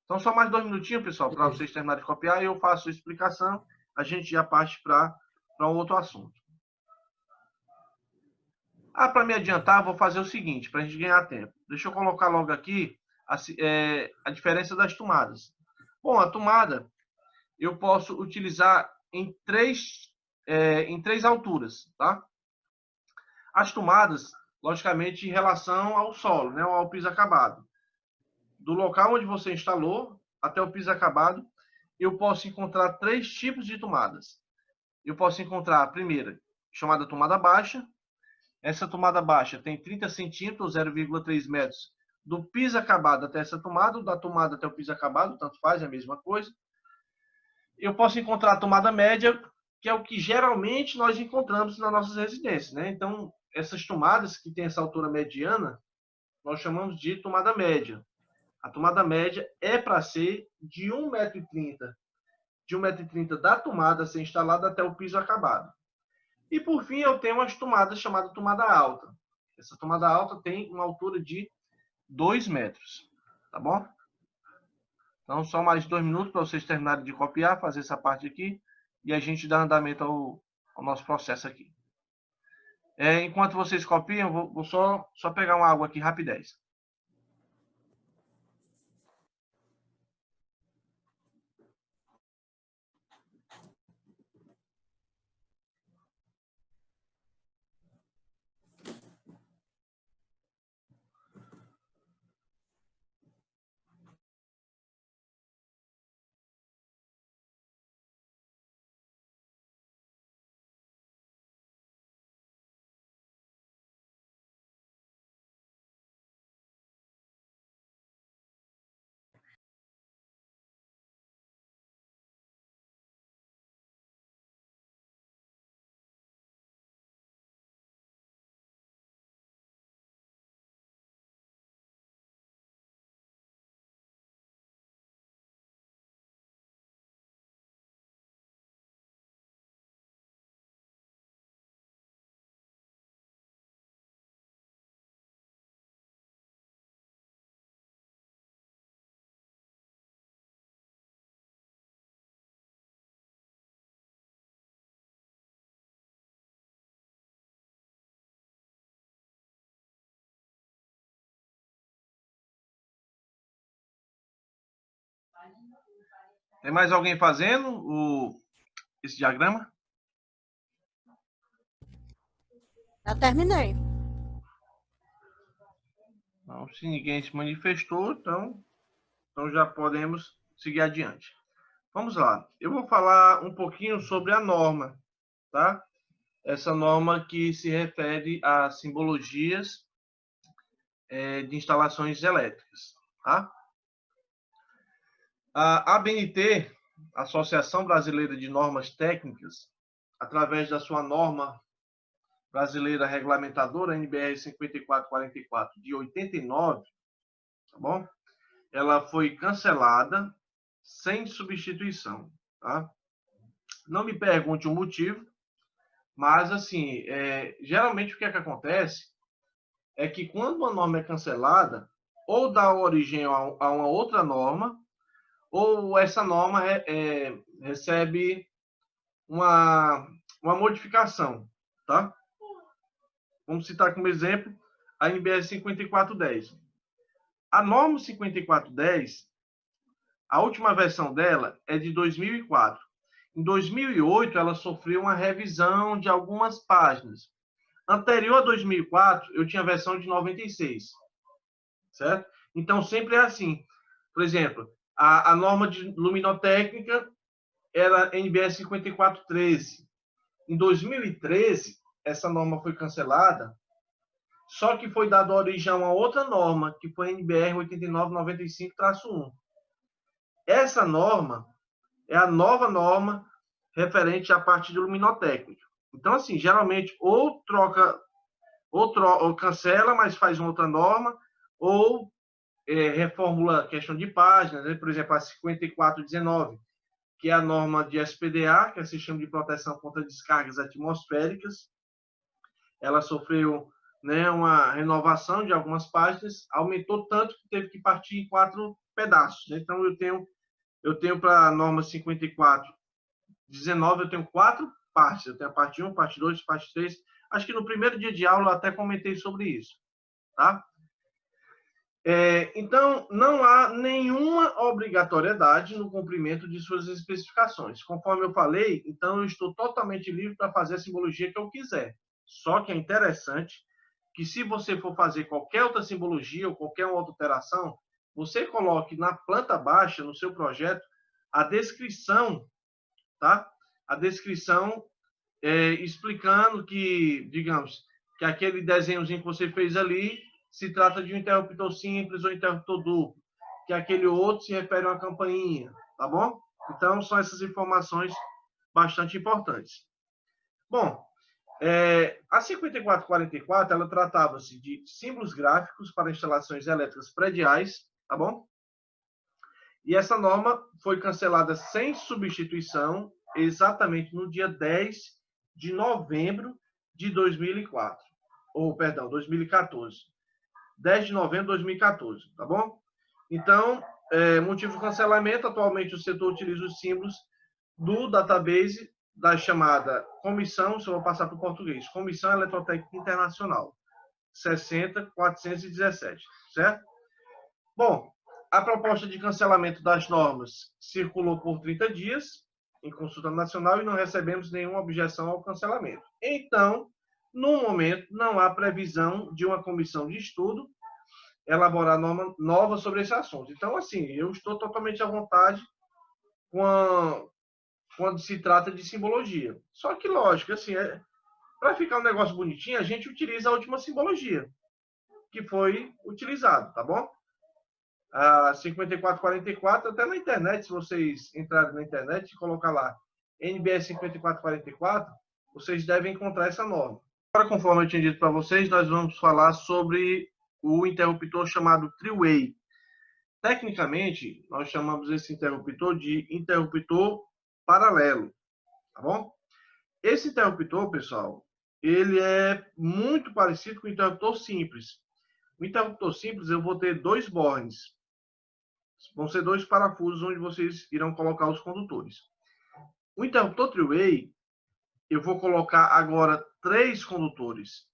Speaker 1: Então, só mais 2 minutinhos, pessoal, para vocês terminarem de copiar e eu faço a explicação. A gente já parte para um outro assunto. Para me adiantar, vou fazer o seguinte, para a gente ganhar tempo. Deixa eu colocar logo aqui a diferença das tomadas. Bom, a tomada eu posso utilizar em três alturas, tá? As tomadas, logicamente, em relação ao solo, né, ao piso acabado. Do local onde você instalou até o piso acabado, eu posso encontrar 3 tipos de tomadas. Eu posso encontrar a primeira, chamada tomada baixa. Essa tomada baixa tem 30 centímetros, 0,3 metros, do piso acabado até essa tomada, ou da tomada até o piso acabado, tanto faz, é a mesma coisa. Eu posso encontrar a tomada média, que é o que geralmente nós encontramos nas nossas residências, né? Então, essas tomadas que têm essa altura mediana, nós chamamos de tomada média. A tomada média é para ser de 1,30 m, de 1,30 m da tomada a ser instalada até o piso acabado. E, por fim, eu tenho as tomadas chamadas tomada alta. Essa tomada alta tem uma altura de 2 metros, tá bom? Então, só mais 2 minutos para vocês terminarem de copiar, fazer essa parte aqui, e a gente dá andamento ao nosso processo aqui. Enquanto vocês copiam, vou só pegar uma água aqui, rapidez. Tem mais alguém fazendo esse diagrama?
Speaker 4: Já terminei.
Speaker 1: Não, se ninguém se manifestou, então já podemos seguir adiante. Vamos lá. Eu vou falar um pouquinho sobre a norma, tá? Essa norma que se refere a simbologias de instalações elétricas, tá? A ABNT, Associação Brasileira de Normas Técnicas, através da sua norma brasileira regulamentadora, NBR 5444, de 89, tá bom? Ela foi cancelada sem substituição, tá? Não me pergunte o motivo, mas, assim, geralmente o que é que acontece é que quando uma norma é cancelada, ou dá origem a uma outra norma, ou essa norma recebe uma modificação, tá? Vamos citar como exemplo a NBR 5410. A norma 5410, a última versão dela é de 2004. Em 2008, ela sofreu uma revisão de algumas páginas. Anterior a 2004, eu tinha a versão de 96, certo? Então, sempre é assim. Por exemplo, a norma de luminotécnica era NBR 5413. Em 2013, essa norma foi cancelada, só que foi dada origem a uma outra norma, que foi a NBR 8995-1. Essa norma é a nova norma referente à parte de luminotécnica. Então, assim, geralmente, ou cancela, mas faz uma outra norma, ou reformula a questão de páginas, né? Por exemplo, a 5419, que é a norma de SPDA, que é o Sistema de Proteção contra Descargas Atmosféricas. Ela sofreu né, uma renovação de algumas páginas, aumentou tanto que teve que partir em 4 pedaços. Né? Então, eu tenho para a norma 5419, eu tenho 4 partes. Eu tenho a parte 1, parte 2, parte 3. Acho que no primeiro dia de aula eu até comentei sobre isso. Tá? Então, não há nenhuma obrigatoriedade no cumprimento de suas especificações. Conforme eu falei, então eu estou totalmente livre para fazer a simbologia que eu quiser. Só que é interessante que se você for fazer qualquer outra simbologia ou qualquer outra alteração, você coloque na planta baixa, no seu projeto, a descrição, tá? A descrição explicando que, digamos, que aquele desenhozinho que você fez ali se trata de um interruptor simples ou interruptor duplo, que aquele outro se refere a uma campainha, tá bom? Então, são essas informações bastante importantes. Bom, a 5444, ela tratava-se de símbolos gráficos para instalações elétricas prediais, tá bom? E essa norma foi cancelada sem substituição exatamente no dia 10 de novembro de 2004. Ou, perdão, 2014. 10 de novembro de 2014, tá bom? Então, motivo de cancelamento, atualmente o setor utiliza os símbolos do database da chamada Comissão, se eu vou passar para o português, Comissão Eletrotécnica Internacional, 60417, certo? Bom, a proposta de cancelamento das normas circulou por 30 dias em consulta nacional e não recebemos nenhuma objeção ao cancelamento. Então, no momento, não há previsão de uma comissão de estudo elaborar norma nova sobre esse assunto. Então, assim, eu estou totalmente à vontade quando se trata de simbologia. Só que, lógico, assim, para ficar um negócio bonitinho, a gente utiliza a última simbologia que foi utilizada, tá bom? A 5444, até na internet, se vocês entrarem na internet e colocar lá NBS 5444, vocês devem encontrar essa norma. Agora, conforme eu tinha dito para vocês, nós vamos falar sobre o interruptor chamado three-way. Tecnicamente, nós chamamos esse interruptor de interruptor paralelo, tá bom? Esse interruptor, pessoal, ele é muito parecido com o interruptor simples. O interruptor simples, eu vou ter 2 bornes. Vão ser 2 parafusos onde vocês irão colocar os condutores. O interruptor three-way, eu vou colocar agora 3 condutores.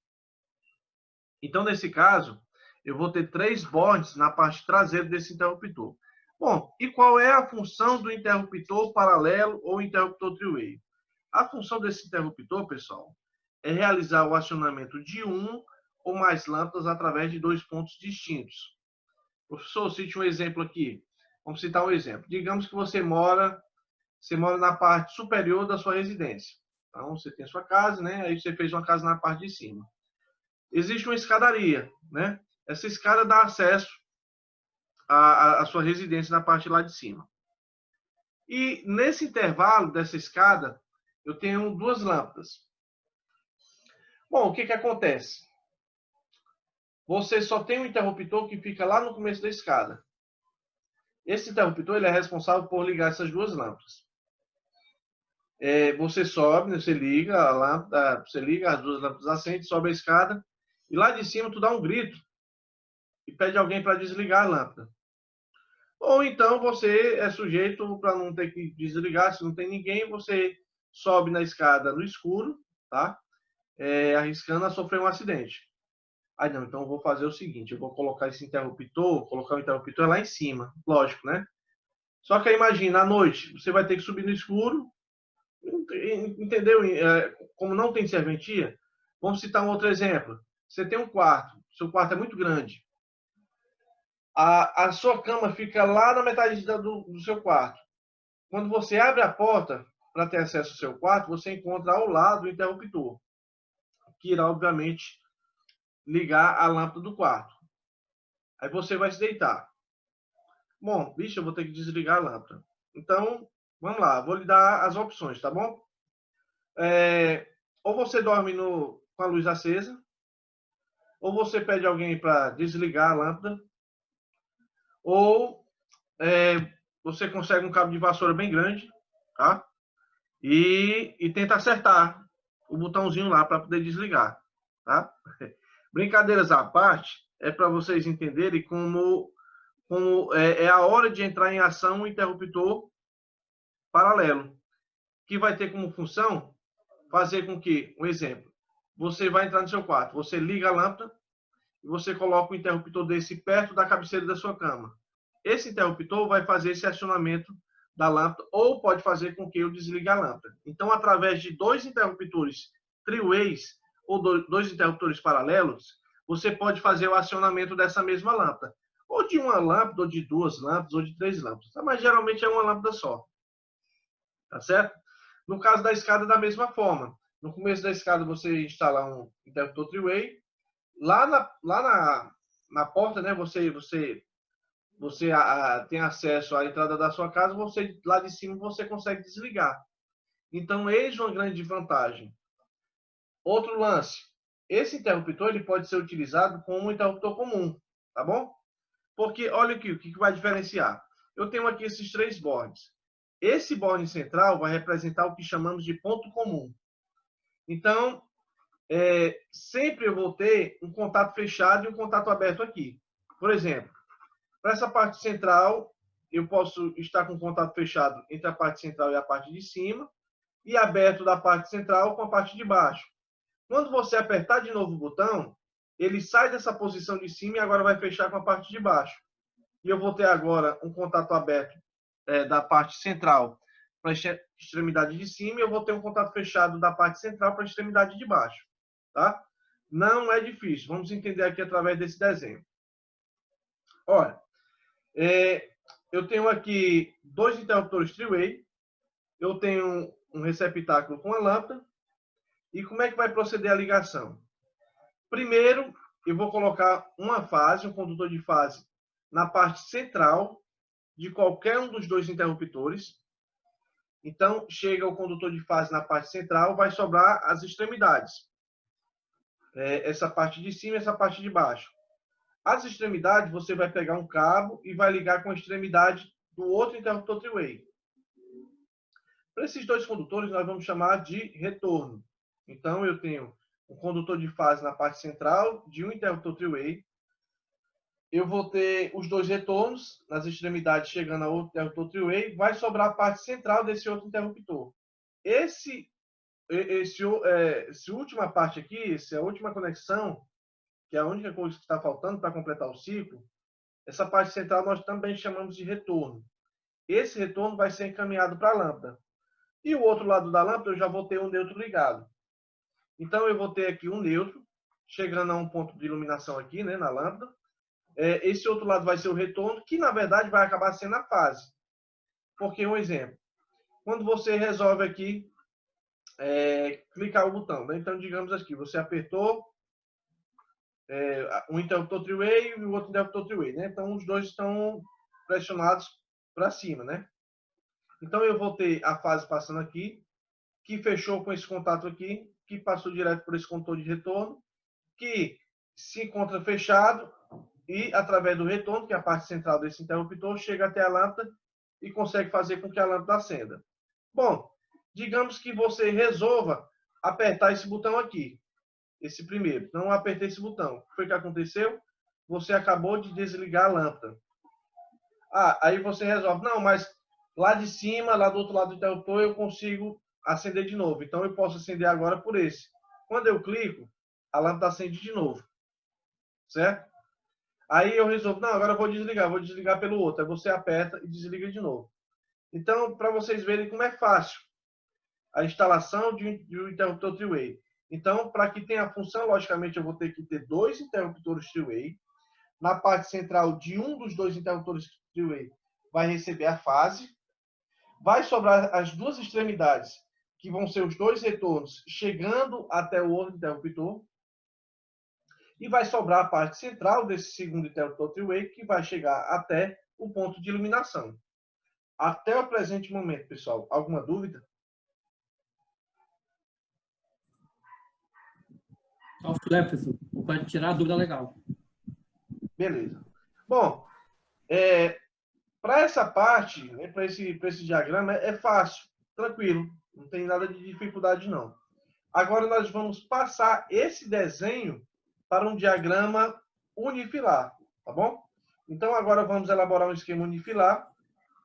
Speaker 1: Então, nesse caso, eu vou ter 3 bornes na parte traseira desse interruptor. Bom, e qual é a função do interruptor paralelo ou interruptor three-way? A função desse interruptor, pessoal, é realizar o acionamento de um ou mais lâmpadas através de 2 pontos distintos. Professor, cite um exemplo aqui. Vamos citar um exemplo. Digamos que você mora na parte superior da sua residência. Então, você tem sua casa, né? Aí você fez uma casa na parte de cima. Existe uma escadaria, né? Essa escada dá acesso à sua residência na parte lá de cima. E nesse intervalo dessa escada, eu tenho 2 lâmpadas. Bom, o que acontece? Você só tem um interruptor que fica lá no começo da escada. Esse interruptor ele é responsável por ligar essas 2 lâmpadas. Você sobe, você liga a lâmpada, você liga as 2 lâmpadas acendem, sobe a escada e lá de cima tu dá um grito e pede alguém para desligar a lâmpada. Ou então você é sujeito para não ter que desligar, se não tem ninguém, você sobe na escada no escuro, tá? Arriscando a sofrer um acidente. Aí não, então eu vou fazer o seguinte, eu vou colocar esse interruptor, colocar o interruptor lá em cima, lógico, né? Só que aí imagina, à noite, você vai ter que subir no escuro, entendeu? Como não tem serventia, vamos citar um outro exemplo. Você tem um quarto, seu quarto é muito grande. A sua cama fica lá na metade do seu quarto. Quando você abre a porta para ter acesso ao seu quarto, você encontra ao lado o interruptor, que irá, obviamente, ligar a lâmpada do quarto. Aí você vai se deitar. Bom, bicho, eu vou ter que desligar a lâmpada. Então, vamos lá, vou lhe dar as opções, tá bom? Ou você dorme com a luz acesa, ou você pede alguém para desligar a lâmpada, ou você consegue um cabo de vassoura bem grande, tá? E tenta acertar o botãozinho lá para poder desligar, tá? Brincadeiras à parte, é para vocês entenderem como é a hora de entrar em ação o interruptor paralelo, que vai ter como função fazer com que, um exemplo, você vai entrar no seu quarto, você liga a lâmpada e você coloca o interruptor desse perto da cabeceira da sua cama. Esse interruptor vai fazer esse acionamento da lâmpada ou pode fazer com que eu desligue a lâmpada. Então, através de dois interruptores three-ways ou dois interruptores paralelos, você pode fazer o acionamento dessa mesma lâmpada. Ou de uma lâmpada, ou de duas lâmpadas, ou de três lâmpadas. Mas geralmente é uma lâmpada só. Tá certo? No caso da escada, da mesma forma. No começo da escada, você instala um interruptor three-way. Lá na porta, né, você tem acesso à entrada da sua casa, lá de cima você consegue desligar. Então, eis uma grande vantagem. Outro lance. Esse interruptor ele pode ser utilizado como um interruptor comum, tá bom? Porque, olha aqui, o que vai diferenciar? Eu tenho aqui esses três bornes. Esse borne central vai representar o que chamamos de ponto comum. Então, sempre eu vou ter um contato fechado e um contato aberto aqui. Por exemplo, para essa parte central, eu posso estar com contato fechado entre a parte central e a parte de cima, e aberto da parte central com a parte de baixo. Quando você apertar de novo o botão, ele sai dessa posição de cima e agora vai fechar com a parte de baixo. E eu vou ter agora um contato aberto da parte central para a extremidade de cima e eu vou ter um contato fechado da parte central para a extremidade de baixo. Tá? Não é difícil. Vamos entender aqui através desse desenho. Olha, eu tenho aqui dois interruptores three-way. Eu tenho um receptáculo com a lâmpada. E como é que vai proceder a ligação? Primeiro, eu vou colocar uma fase, um condutor de fase, na parte central de qualquer um dos dois interruptores. Então, chega o condutor de fase na parte central, vai sobrar as extremidades. Essa parte de cima e essa parte de baixo. As extremidades, você vai pegar um cabo e vai ligar com a extremidade do outro interruptor three-way. Para esses dois condutores, nós vamos chamar de retorno. Então, eu tenho um condutor de fase na parte central de um interruptor three-way. Eu vou ter os dois retornos nas extremidades chegando a outro interruptor three-way. Vai sobrar a parte central desse outro interruptor. Essa última parte aqui, essa última conexão, que é a única coisa que está faltando para completar o ciclo, essa parte central nós também chamamos de retorno. Esse retorno vai ser encaminhado para a lâmpada. E o outro lado da lâmpada eu já vou ter um neutro ligado. Então, eu vou ter aqui um neutro, chegando a um ponto de iluminação aqui, né, na lâmpada. Esse outro lado vai ser o retorno, que na verdade vai acabar sendo a fase. Porque, um exemplo, quando você resolve aqui clicar o botão, né? Então, digamos aqui, você apertou um interruptor three-way e o outro interruptor three-way, né? Então, os dois estão pressionados para cima, né? Então, eu vou ter a fase passando aqui, que fechou com esse contato aqui, que passou direto por esse condutor de retorno, que se encontra fechado e, através do retorno, que é a parte central desse interruptor, chega até a lâmpada e consegue fazer com que a lâmpada acenda. Bom, digamos que você resolva apertar esse botão aqui, esse primeiro. Não apertei esse botão. O que foi que aconteceu? Você acabou de desligar a lâmpada. Aí você resolve, não, mas lá de cima, lá do outro lado do interruptor, eu consigo acender de novo. Então, eu posso acender agora por esse. Quando eu clico, a lâmpada acende de novo. Certo? Aí eu resolvo, não, agora eu vou desligar pelo outro. Aí você aperta e desliga de novo. Então, para vocês verem como é fácil a instalação de um interruptor three-way. Então, para que tenha função, logicamente, eu vou ter que ter dois interruptores three-way. Na parte central de um dos dois interruptores three-way vai receber a fase. Vai sobrar as duas extremidades, que vão ser os dois retornos, chegando até o outro interruptor. E vai sobrar a parte central desse segundo interruptor three-way, que vai chegar até o ponto de iluminação. Até o presente momento, pessoal, alguma dúvida?
Speaker 3: Só o filé, professor. Pode tirar a dúvida legal.
Speaker 1: Beleza. Bom, para essa parte, né, para esse diagrama, é fácil, tranquilo. Não tem nada de dificuldade, não. Agora, nós vamos passar esse desenho para um diagrama unifilar, tá bom? Então, agora vamos elaborar um esquema unifilar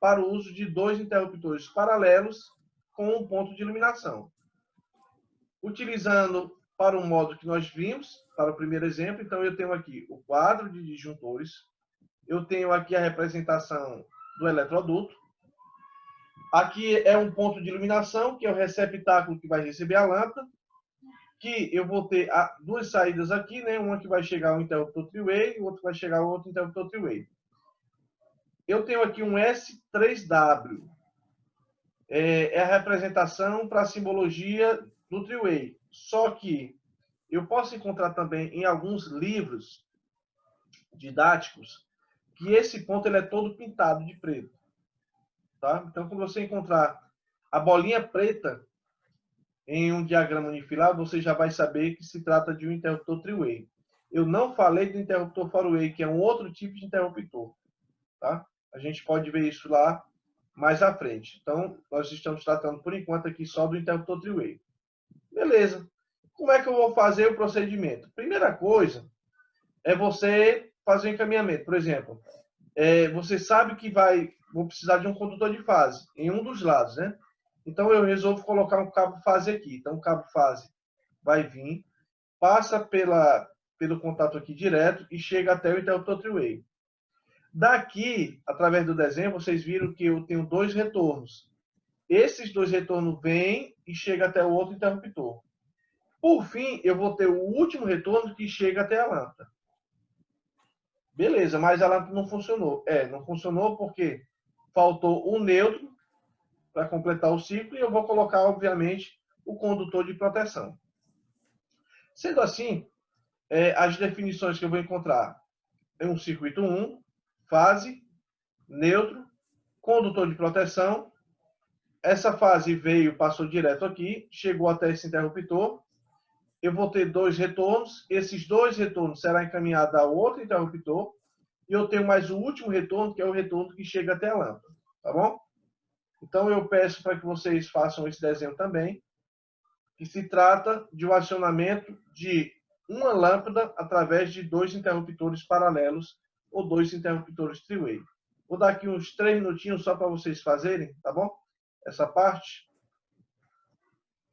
Speaker 1: para o uso de dois interruptores paralelos com um ponto de iluminação. Utilizando para o modo que nós vimos, para o primeiro exemplo, então eu tenho aqui o quadro de disjuntores, eu tenho aqui a representação do eletroduto, aqui é um ponto de iluminação, que é o receptáculo que vai receber a lâmpada, que eu vou ter duas saídas aqui, né? Uma que vai chegar ao interruptor three-way e outra vai chegar ao outro interruptor three-way. Eu tenho aqui um S3W, é a representação para a simbologia do three-way. Só que eu posso encontrar também em alguns livros didáticos que esse ponto ele é todo pintado de preto. Tá? Então, quando você encontrar a bolinha preta em um diagrama unifilar, você já vai saber que se trata de um interruptor three-way. Eu não falei do interruptor four-way, que é um outro tipo de interruptor. Tá? A gente pode ver isso lá mais à frente. Então, nós estamos tratando, por enquanto, aqui só do interruptor three-way. Beleza. Como é que eu vou fazer o procedimento? Primeira coisa é você fazer o encaminhamento. Por exemplo, você sabe que vou precisar de um condutor de fase em um dos lados, né? Então, eu resolvo colocar um cabo fase aqui. Então, o cabo fase vai vir, passa pelo contato aqui direto e chega até o interruptor three-way. Daqui, através do desenho, vocês viram que eu tenho dois retornos. Esses dois retornos vêm e chegam até o outro interruptor. Por fim, eu vou ter o último retorno que chega até a lâmpada. Beleza, mas a lâmpada não funcionou. Não funcionou porque faltou o neutro para completar o ciclo e eu vou colocar, obviamente, o condutor de proteção. Sendo assim, as definições que eu vou encontrar é um circuito 1, fase, neutro, condutor de proteção. Essa fase veio, passou direto aqui, chegou até esse interruptor. Eu vou ter dois retornos. Esses dois retornos serão encaminhados a outro interruptor. E eu tenho mais o último retorno, que é o retorno que chega até a lâmpada. Tá bom? Então, eu peço para que vocês façam esse desenho também, que se trata de um acionamento de uma lâmpada através de dois interruptores paralelos ou dois interruptores three-way. Vou dar aqui uns 3 minutinhos só para vocês fazerem, tá bom? Essa parte.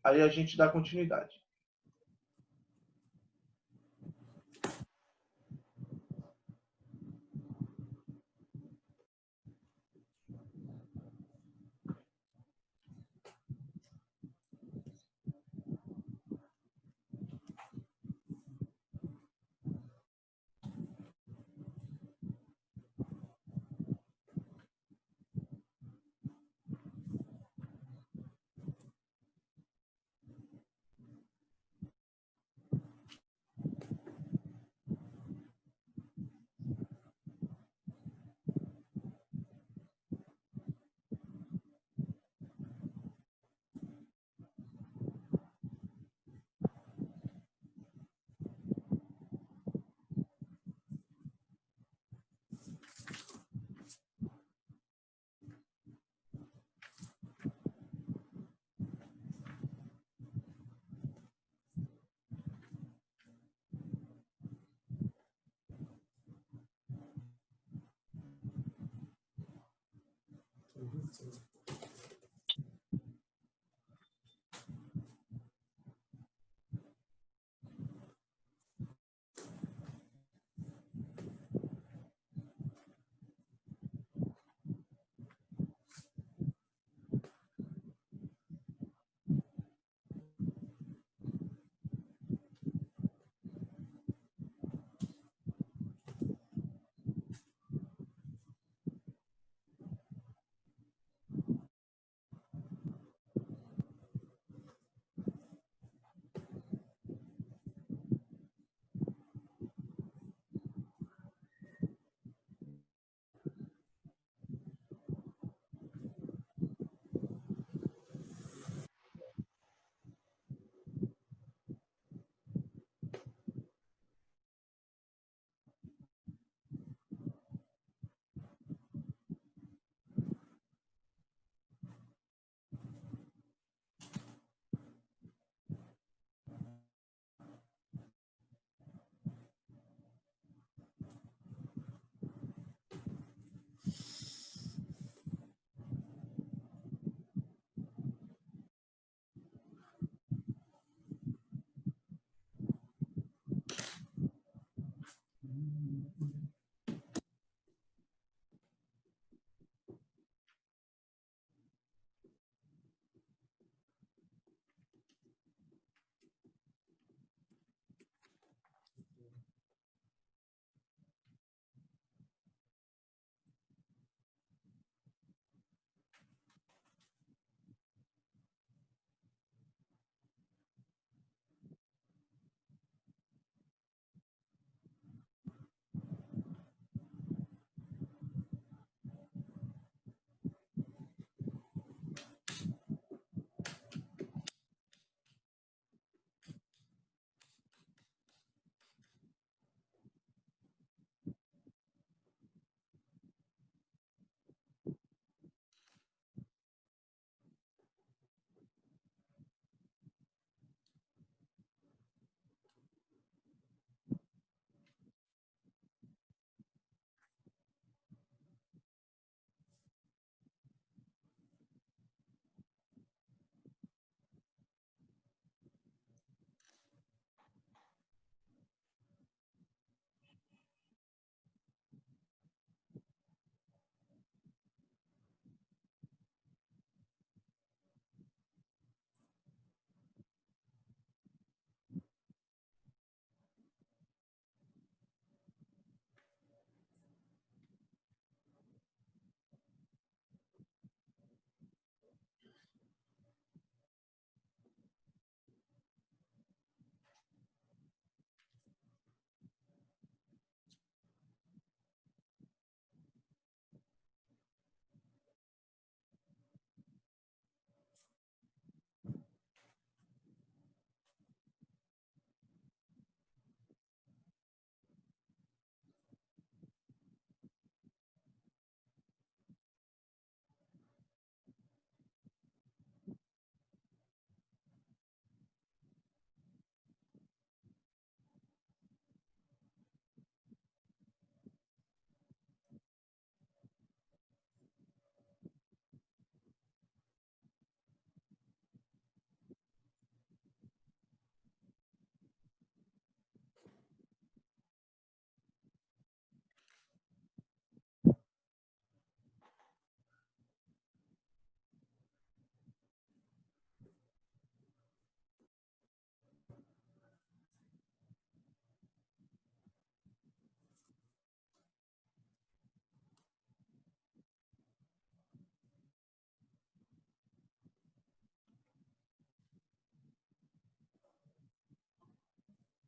Speaker 1: Aí a gente dá continuidade.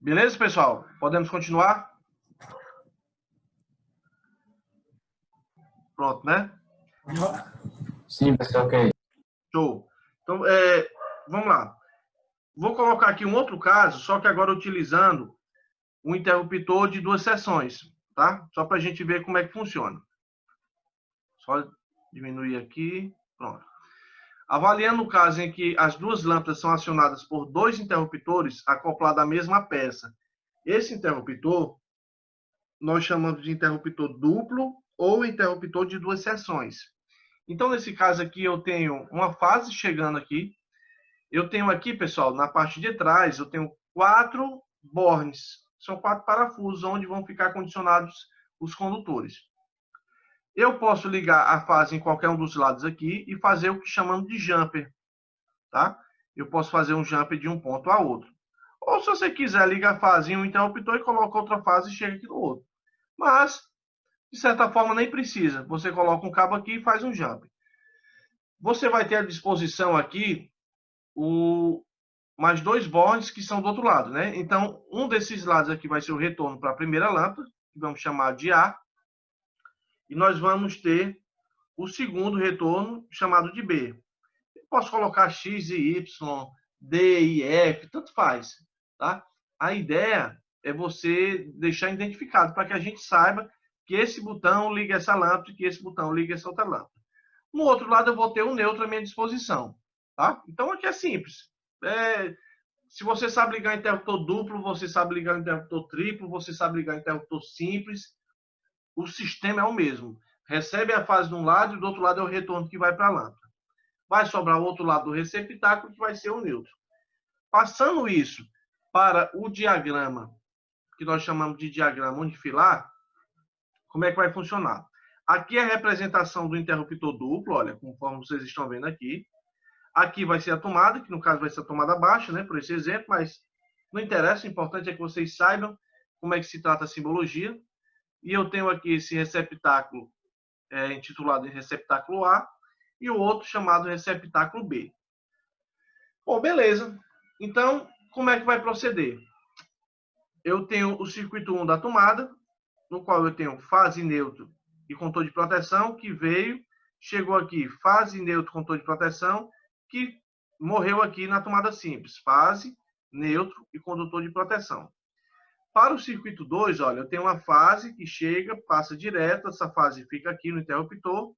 Speaker 1: Beleza, pessoal? Podemos continuar? Pronto, né?
Speaker 2: Sim, pessoal, ok.
Speaker 1: Show. Então, vamos lá. Vou colocar aqui um outro caso, só que agora utilizando um interruptor de 2 seções, tá? Só para a gente ver como é que funciona. Só diminuir aqui. Pronto. Avaliando o caso em que as duas lâmpadas são acionadas por 2 interruptores acoplados à mesma peça. Esse interruptor nós chamamos de interruptor duplo ou interruptor de 2 seções. Então, nesse caso aqui, eu tenho uma fase chegando aqui. Eu tenho aqui, pessoal, na parte de trás, eu tenho 4 bornes. São 4 parafusos onde vão ficar condicionados os condutores. Eu posso ligar a fase em qualquer um dos lados aqui e fazer o que chamamos de jumper, tá? Eu posso fazer um jumper de um ponto a outro. Ou se você quiser, liga a fase em um interruptor e coloca outra fase e chega aqui no outro. Mas, de certa forma, nem precisa. Você coloca um cabo aqui e faz um jumper. Você vai ter à disposição aqui mais 2 bornes que são do outro lado, né? Então, um desses lados aqui vai ser o retorno para a primeira lâmpada, que vamos chamar de A. E nós vamos ter o segundo retorno, chamado de B. Eu posso colocar X e Y, D e F, tanto faz, tá? A ideia é você deixar identificado para que a gente saiba que esse botão liga essa lâmpada e que esse botão liga essa outra lâmpada. No outro lado, eu vou ter um neutro à minha disposição, tá? Então, aqui é simples. Se você sabe ligar interruptor duplo, você sabe ligar interruptor triplo, você sabe ligar interruptor simples, o sistema é o mesmo. Recebe a fase de um lado e do outro lado é o retorno que vai para a lâmpada. Vai sobrar o outro lado do receptáculo, que vai ser o neutro. Passando isso para o diagrama, que nós chamamos de diagrama unifilar, como é que vai funcionar? Aqui é a representação do interruptor duplo, olha, conforme vocês estão vendo aqui. Aqui vai ser a tomada, que no caso vai ser a tomada baixa, né, por esse exemplo, mas não interessa, o importante é que vocês saibam como é que se trata a simbologia. E eu tenho aqui esse receptáculo intitulado de receptáculo A e o outro chamado receptáculo B. Bom, beleza. Então, como é que vai proceder? Eu tenho o circuito 1 da tomada, no qual eu tenho fase neutro e controle de proteção, que veio, chegou aqui, fase neutro, controle de proteção, que morreu aqui na tomada simples, fase, neutro e condutor de proteção. Para o circuito 2, olha, eu tenho uma fase que chega, passa direto, essa fase fica aqui no interruptor.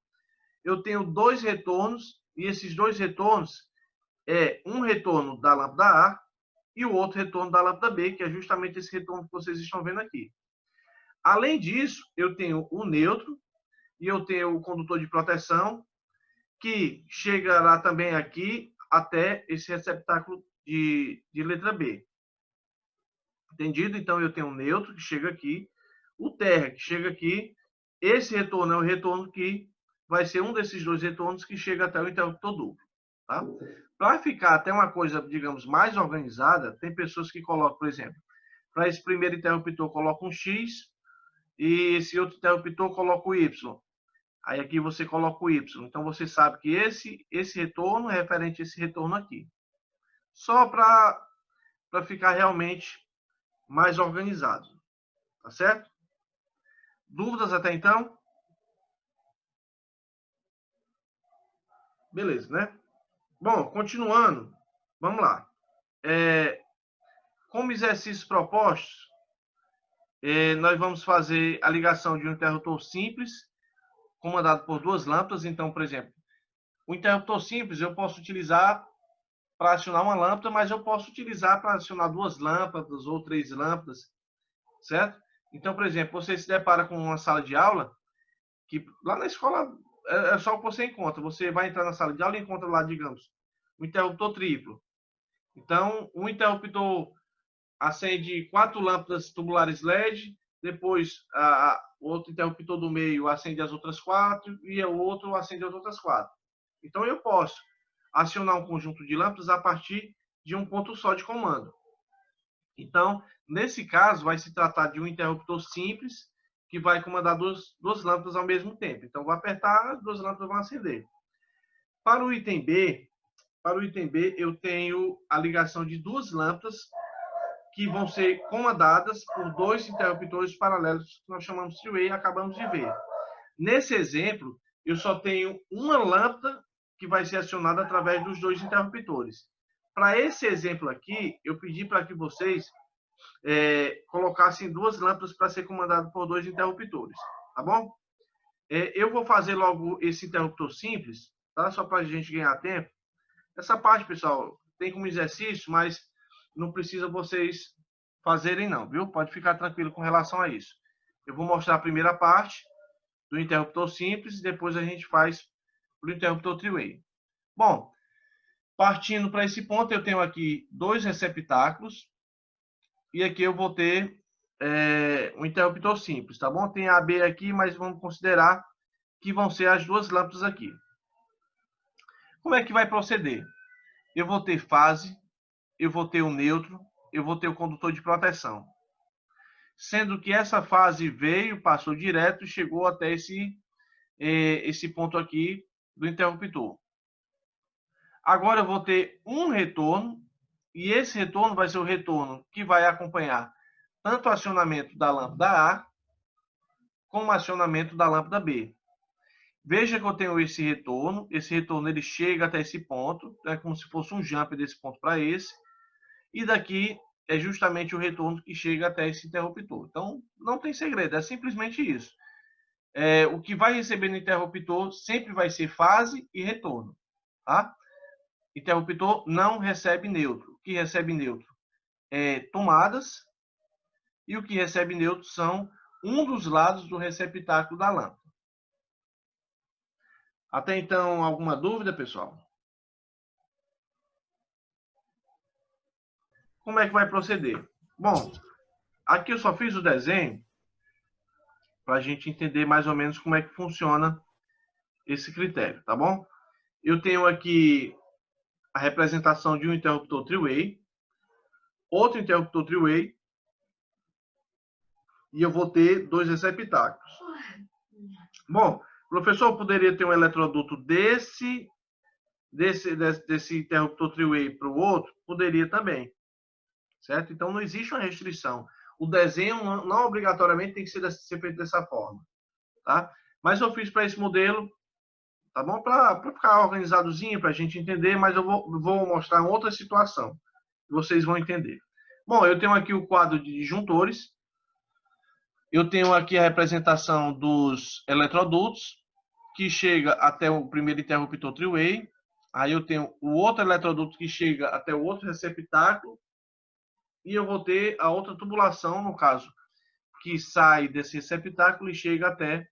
Speaker 1: Eu tenho 2 retornos, e esses 2 retornos é um retorno da lâmpada A e o outro retorno da lâmpada B, que é justamente esse retorno que vocês estão vendo aqui. Além disso, eu tenho o neutro e eu tenho o condutor de proteção, que chegará também aqui até esse receptáculo de letra B. Entendido? Então, eu tenho o neutro, que chega aqui, o terra, que chega aqui. Esse retorno é o retorno que vai ser um desses 2 retornos que chega até o interruptor duplo. Tá? Para ficar até uma coisa, digamos, mais organizada, tem pessoas que colocam, por exemplo, para esse primeiro interruptor, coloca um X, e esse outro interruptor coloca o Y. Aí aqui você coloca o Y. Então, você sabe que esse retorno é referente a esse retorno aqui. Só para ficar realmente mais organizado. Tá certo? Dúvidas até então? Beleza, né? Bom, continuando. Vamos lá. Como exercícios propostos, nós vamos fazer a ligação de um interruptor simples, comandado por 2 lâmpadas. Então, por exemplo, o interruptor simples eu posso utilizar para acionar uma lâmpada, mas eu posso utilizar para acionar 2 lâmpadas ou 3 lâmpadas, certo? Então, por exemplo, você se depara com uma sala de aula, que lá na escola é só o que você encontra. Você vai entrar na sala de aula e encontra lá, digamos, um interruptor triplo. Então, um interruptor acende 4 lâmpadas tubulares LED, depois o outro interruptor do meio acende as outras 4 e o outro acende as outras 4. Então, eu posso acionar um conjunto de lâmpadas a partir de um ponto só de comando. Então, nesse caso, vai se tratar de um interruptor simples que vai comandar 2 lâmpadas ao mesmo tempo. Então, vou apertar, as 2 lâmpadas vão acender. Para o item B, eu tenho a ligação de 2 lâmpadas que vão ser comandadas por dois interruptores paralelos que nós chamamos three-way e acabamos de ver. Nesse exemplo, eu só tenho uma lâmpada que vai ser acionada através dos dois interruptores. Para esse exemplo aqui, eu pedi para que vocês colocassem duas lâmpadas para ser comandado por dois interruptores, tá bom? Eu vou fazer logo esse interruptor simples, tá? Só para a gente ganhar tempo. Essa parte, pessoal, tem como exercício, mas não precisa vocês fazerem não, viu? Pode ficar tranquilo com relação a isso. Eu vou mostrar a primeira parte do interruptor simples e depois a gente faz o interruptor three-way. Bom, partindo para esse ponto, eu tenho aqui dois receptáculos e aqui eu vou ter um interruptor simples, tá bom? Tem AB aqui, mas vamos considerar que vão ser as duas lâmpadas aqui. Como é que vai proceder? Eu vou ter fase, eu vou ter o neutro, eu vou ter o condutor de proteção. Sendo que essa fase veio, passou direto e chegou até esse ponto aqui do interruptor. Agora eu vou ter um retorno, e esse retorno vai ser o retorno que vai acompanhar tanto o acionamento da lâmpada A, como o acionamento da lâmpada B. Veja que eu tenho esse retorno ele chega até esse ponto, é como se fosse um jump desse ponto para esse, e daqui é justamente o retorno que chega até esse interruptor. Então, não tem segredo, é simplesmente isso. O que vai receber no interruptor sempre vai ser fase e retorno. Tá? Interruptor não recebe neutro. O que recebe neutro é tomadas, e o que recebe neutro são um dos lados do receptáculo da lâmpada. Até então, alguma dúvida, pessoal? Como é que vai proceder? Bom, aqui eu só fiz o desenho para a gente entender mais ou menos como é que funciona esse critério, tá bom? Eu tenho aqui a representação de um interruptor three-way, outro interruptor three-way, e eu vou ter dois receptáculos. Bom, professor, eu poderia ter um eletroduto desse interruptor three-way para o outro? Poderia também, certo? Então, não existe uma restrição. O desenho não obrigatoriamente tem que ser feito dessa forma, tá? Mas eu fiz para esse modelo, tá bom? Para ficar organizadozinho, para a gente entender, mas eu vou mostrar outra situação, que vocês vão entender. Bom, eu tenho aqui o quadro de disjuntores, eu tenho aqui a representação dos eletrodutos, que chega até o primeiro interruptor three-way, aí eu tenho o outro eletroduto que chega até o outro receptáculo, e eu vou ter a outra tubulação, no caso, que sai desse receptáculo e chega até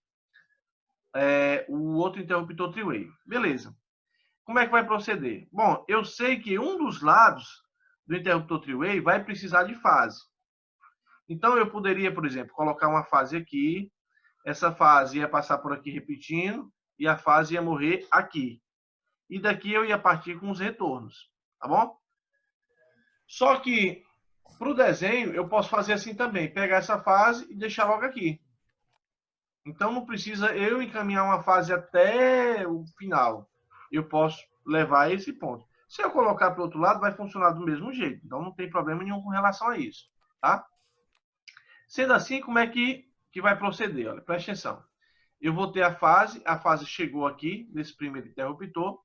Speaker 1: o outro interruptor three-way. Beleza. Como é que vai proceder? Bom, eu sei que um dos lados do interruptor three-way vai precisar de fase. Então, eu poderia, por exemplo, colocar uma fase aqui, essa fase ia passar por aqui repetindo, e a fase ia morrer aqui. E daqui eu ia partir com os retornos, tá bom? Só que, para o desenho, eu posso fazer assim também, pegar essa fase e deixar logo aqui. Então, não precisa eu encaminhar uma fase até o final. Eu posso levar a esse ponto. Se eu colocar para o outro lado, vai funcionar do mesmo jeito. Então, não tem problema nenhum com relação a isso, tá? Sendo assim, como é que vai proceder? Olha, presta atenção. Eu vou ter a fase chegou aqui, nesse primeiro interruptor,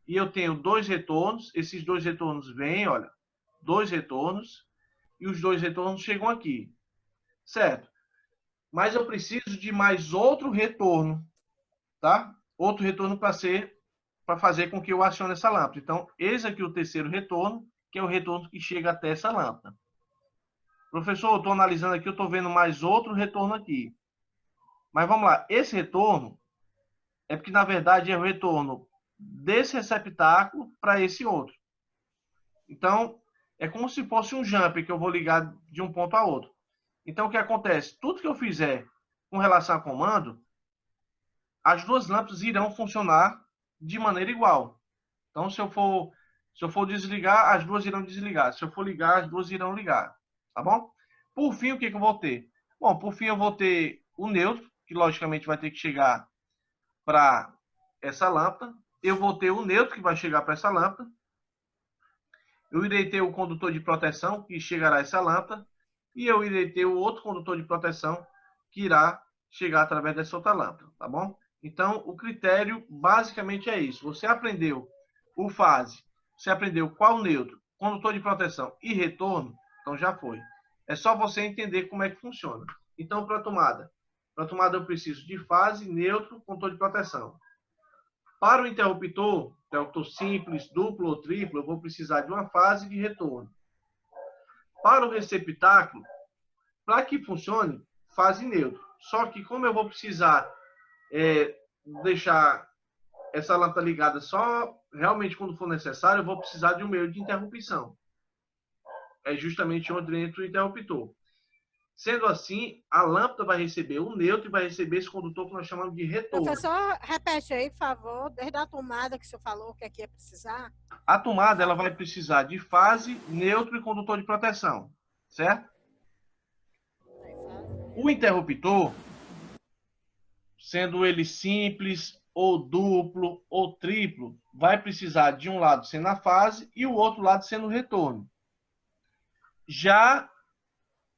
Speaker 1: e eu tenho dois retornos, esses dois retornos vêm, olha, dois retornos, e os dois retornos chegam aqui, certo? Mas eu preciso de mais outro retorno, tá? Outro retorno para fazer com que eu acione essa lâmpada. Então, esse aqui é o terceiro retorno, que é o retorno que chega até essa lâmpada. Professor, eu estou analisando aqui, eu estou vendo mais outro retorno aqui. Mas vamos lá, esse retorno é porque, na verdade, é o retorno desse receptáculo para esse outro. Então, é como se fosse um jump que eu vou ligar de um ponto a outro. Então, o que acontece? Tudo que eu fizer com relação a comando, as duas lâmpadas irão funcionar de maneira igual. Então, se eu for desligar, as duas irão desligar. Se eu for ligar, as duas irão ligar. Tá bom? Por fim, o que eu vou ter? Bom, por fim, eu vou ter o neutro, que logicamente vai ter que chegar para essa lâmpada. Eu vou ter o neutro, que vai chegar para essa lâmpada. eu irei ter o condutor de proteção que chegará a essa lâmpada e eu irei ter o outro condutor de proteção que irá chegar através dessa outra lâmpada, tá bom? Então, o critério basicamente é isso. Você aprendeu o fase, você aprendeu qual neutro, condutor de proteção e retorno, então já foi. É só você entender como é que funciona. Então, para a tomada eu preciso de fase, neutro, condutor de proteção. Para o interruptor simples, duplo ou triplo, eu vou precisar de uma fase de retorno. Para o receptáculo, para que funcione, fase neutro. Só que como eu vou precisar deixar essa lâmpada ligada só realmente quando for necessário, eu vou precisar de um meio de interrupção. É justamente onde entra o interruptor. Sendo assim, a lâmpada vai receber o neutro e vai receber esse condutor que nós chamamos de retorno.
Speaker 4: Professor, repete aí, por favor, desde a tomada que o senhor falou, o que é que ia precisar?
Speaker 1: A tomada ela vai precisar de fase, neutro e condutor de proteção, certo? O interruptor, sendo ele simples, ou duplo, ou triplo, vai precisar de um lado sendo a fase e o outro lado sendo o retorno. Já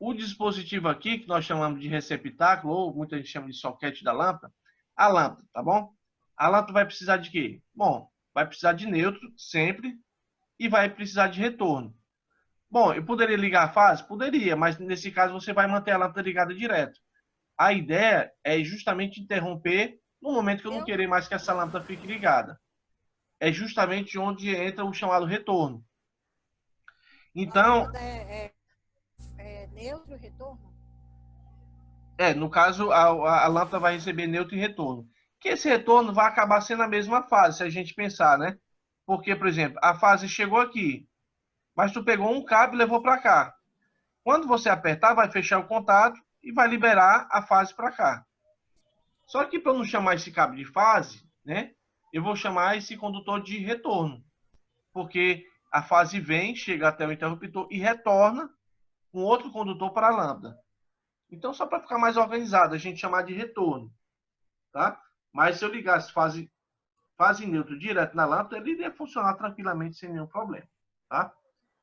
Speaker 1: o dispositivo aqui, que nós chamamos de receptáculo, ou muita gente chama de soquete da lâmpada, a lâmpada, tá bom? A lâmpada vai precisar de quê? Bom, vai precisar de neutro, sempre, e vai precisar de retorno. Bom, eu poderia ligar a fase? Poderia, mas nesse caso você vai manter a lâmpada ligada direto. A ideia é justamente interromper no momento que eu não querer mais que essa lâmpada fique ligada. É justamente onde entra o chamado retorno. Então,
Speaker 4: neutro, retorno?
Speaker 1: no caso, a lâmpada vai receber neutro e retorno. Que esse retorno vai acabar sendo a mesma fase, se a gente pensar, né? Porque, por exemplo, a fase chegou aqui, mas tu pegou um cabo e levou para cá. Quando você apertar, vai fechar o contato e vai liberar a fase para cá. Só que para não chamar esse cabo de fase, né? Eu vou chamar esse condutor de retorno. Porque a fase vem, chega até o interruptor e retorna um outro condutor para a lâmpada. Então, só para ficar mais organizado, a gente chamar de retorno, tá? Mas se eu ligasse fase neutro direto na lâmpada, ele iria funcionar tranquilamente sem nenhum problema, tá?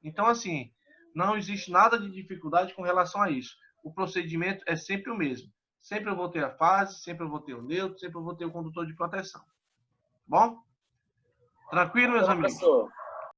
Speaker 1: Então, assim, não existe nada de dificuldade com relação a isso. O procedimento é sempre o mesmo. Sempre eu vou ter a fase, sempre eu vou ter o neutro, sempre eu vou ter o condutor de proteção. Bom? Tranquilo, meus amigos?
Speaker 2: Professor,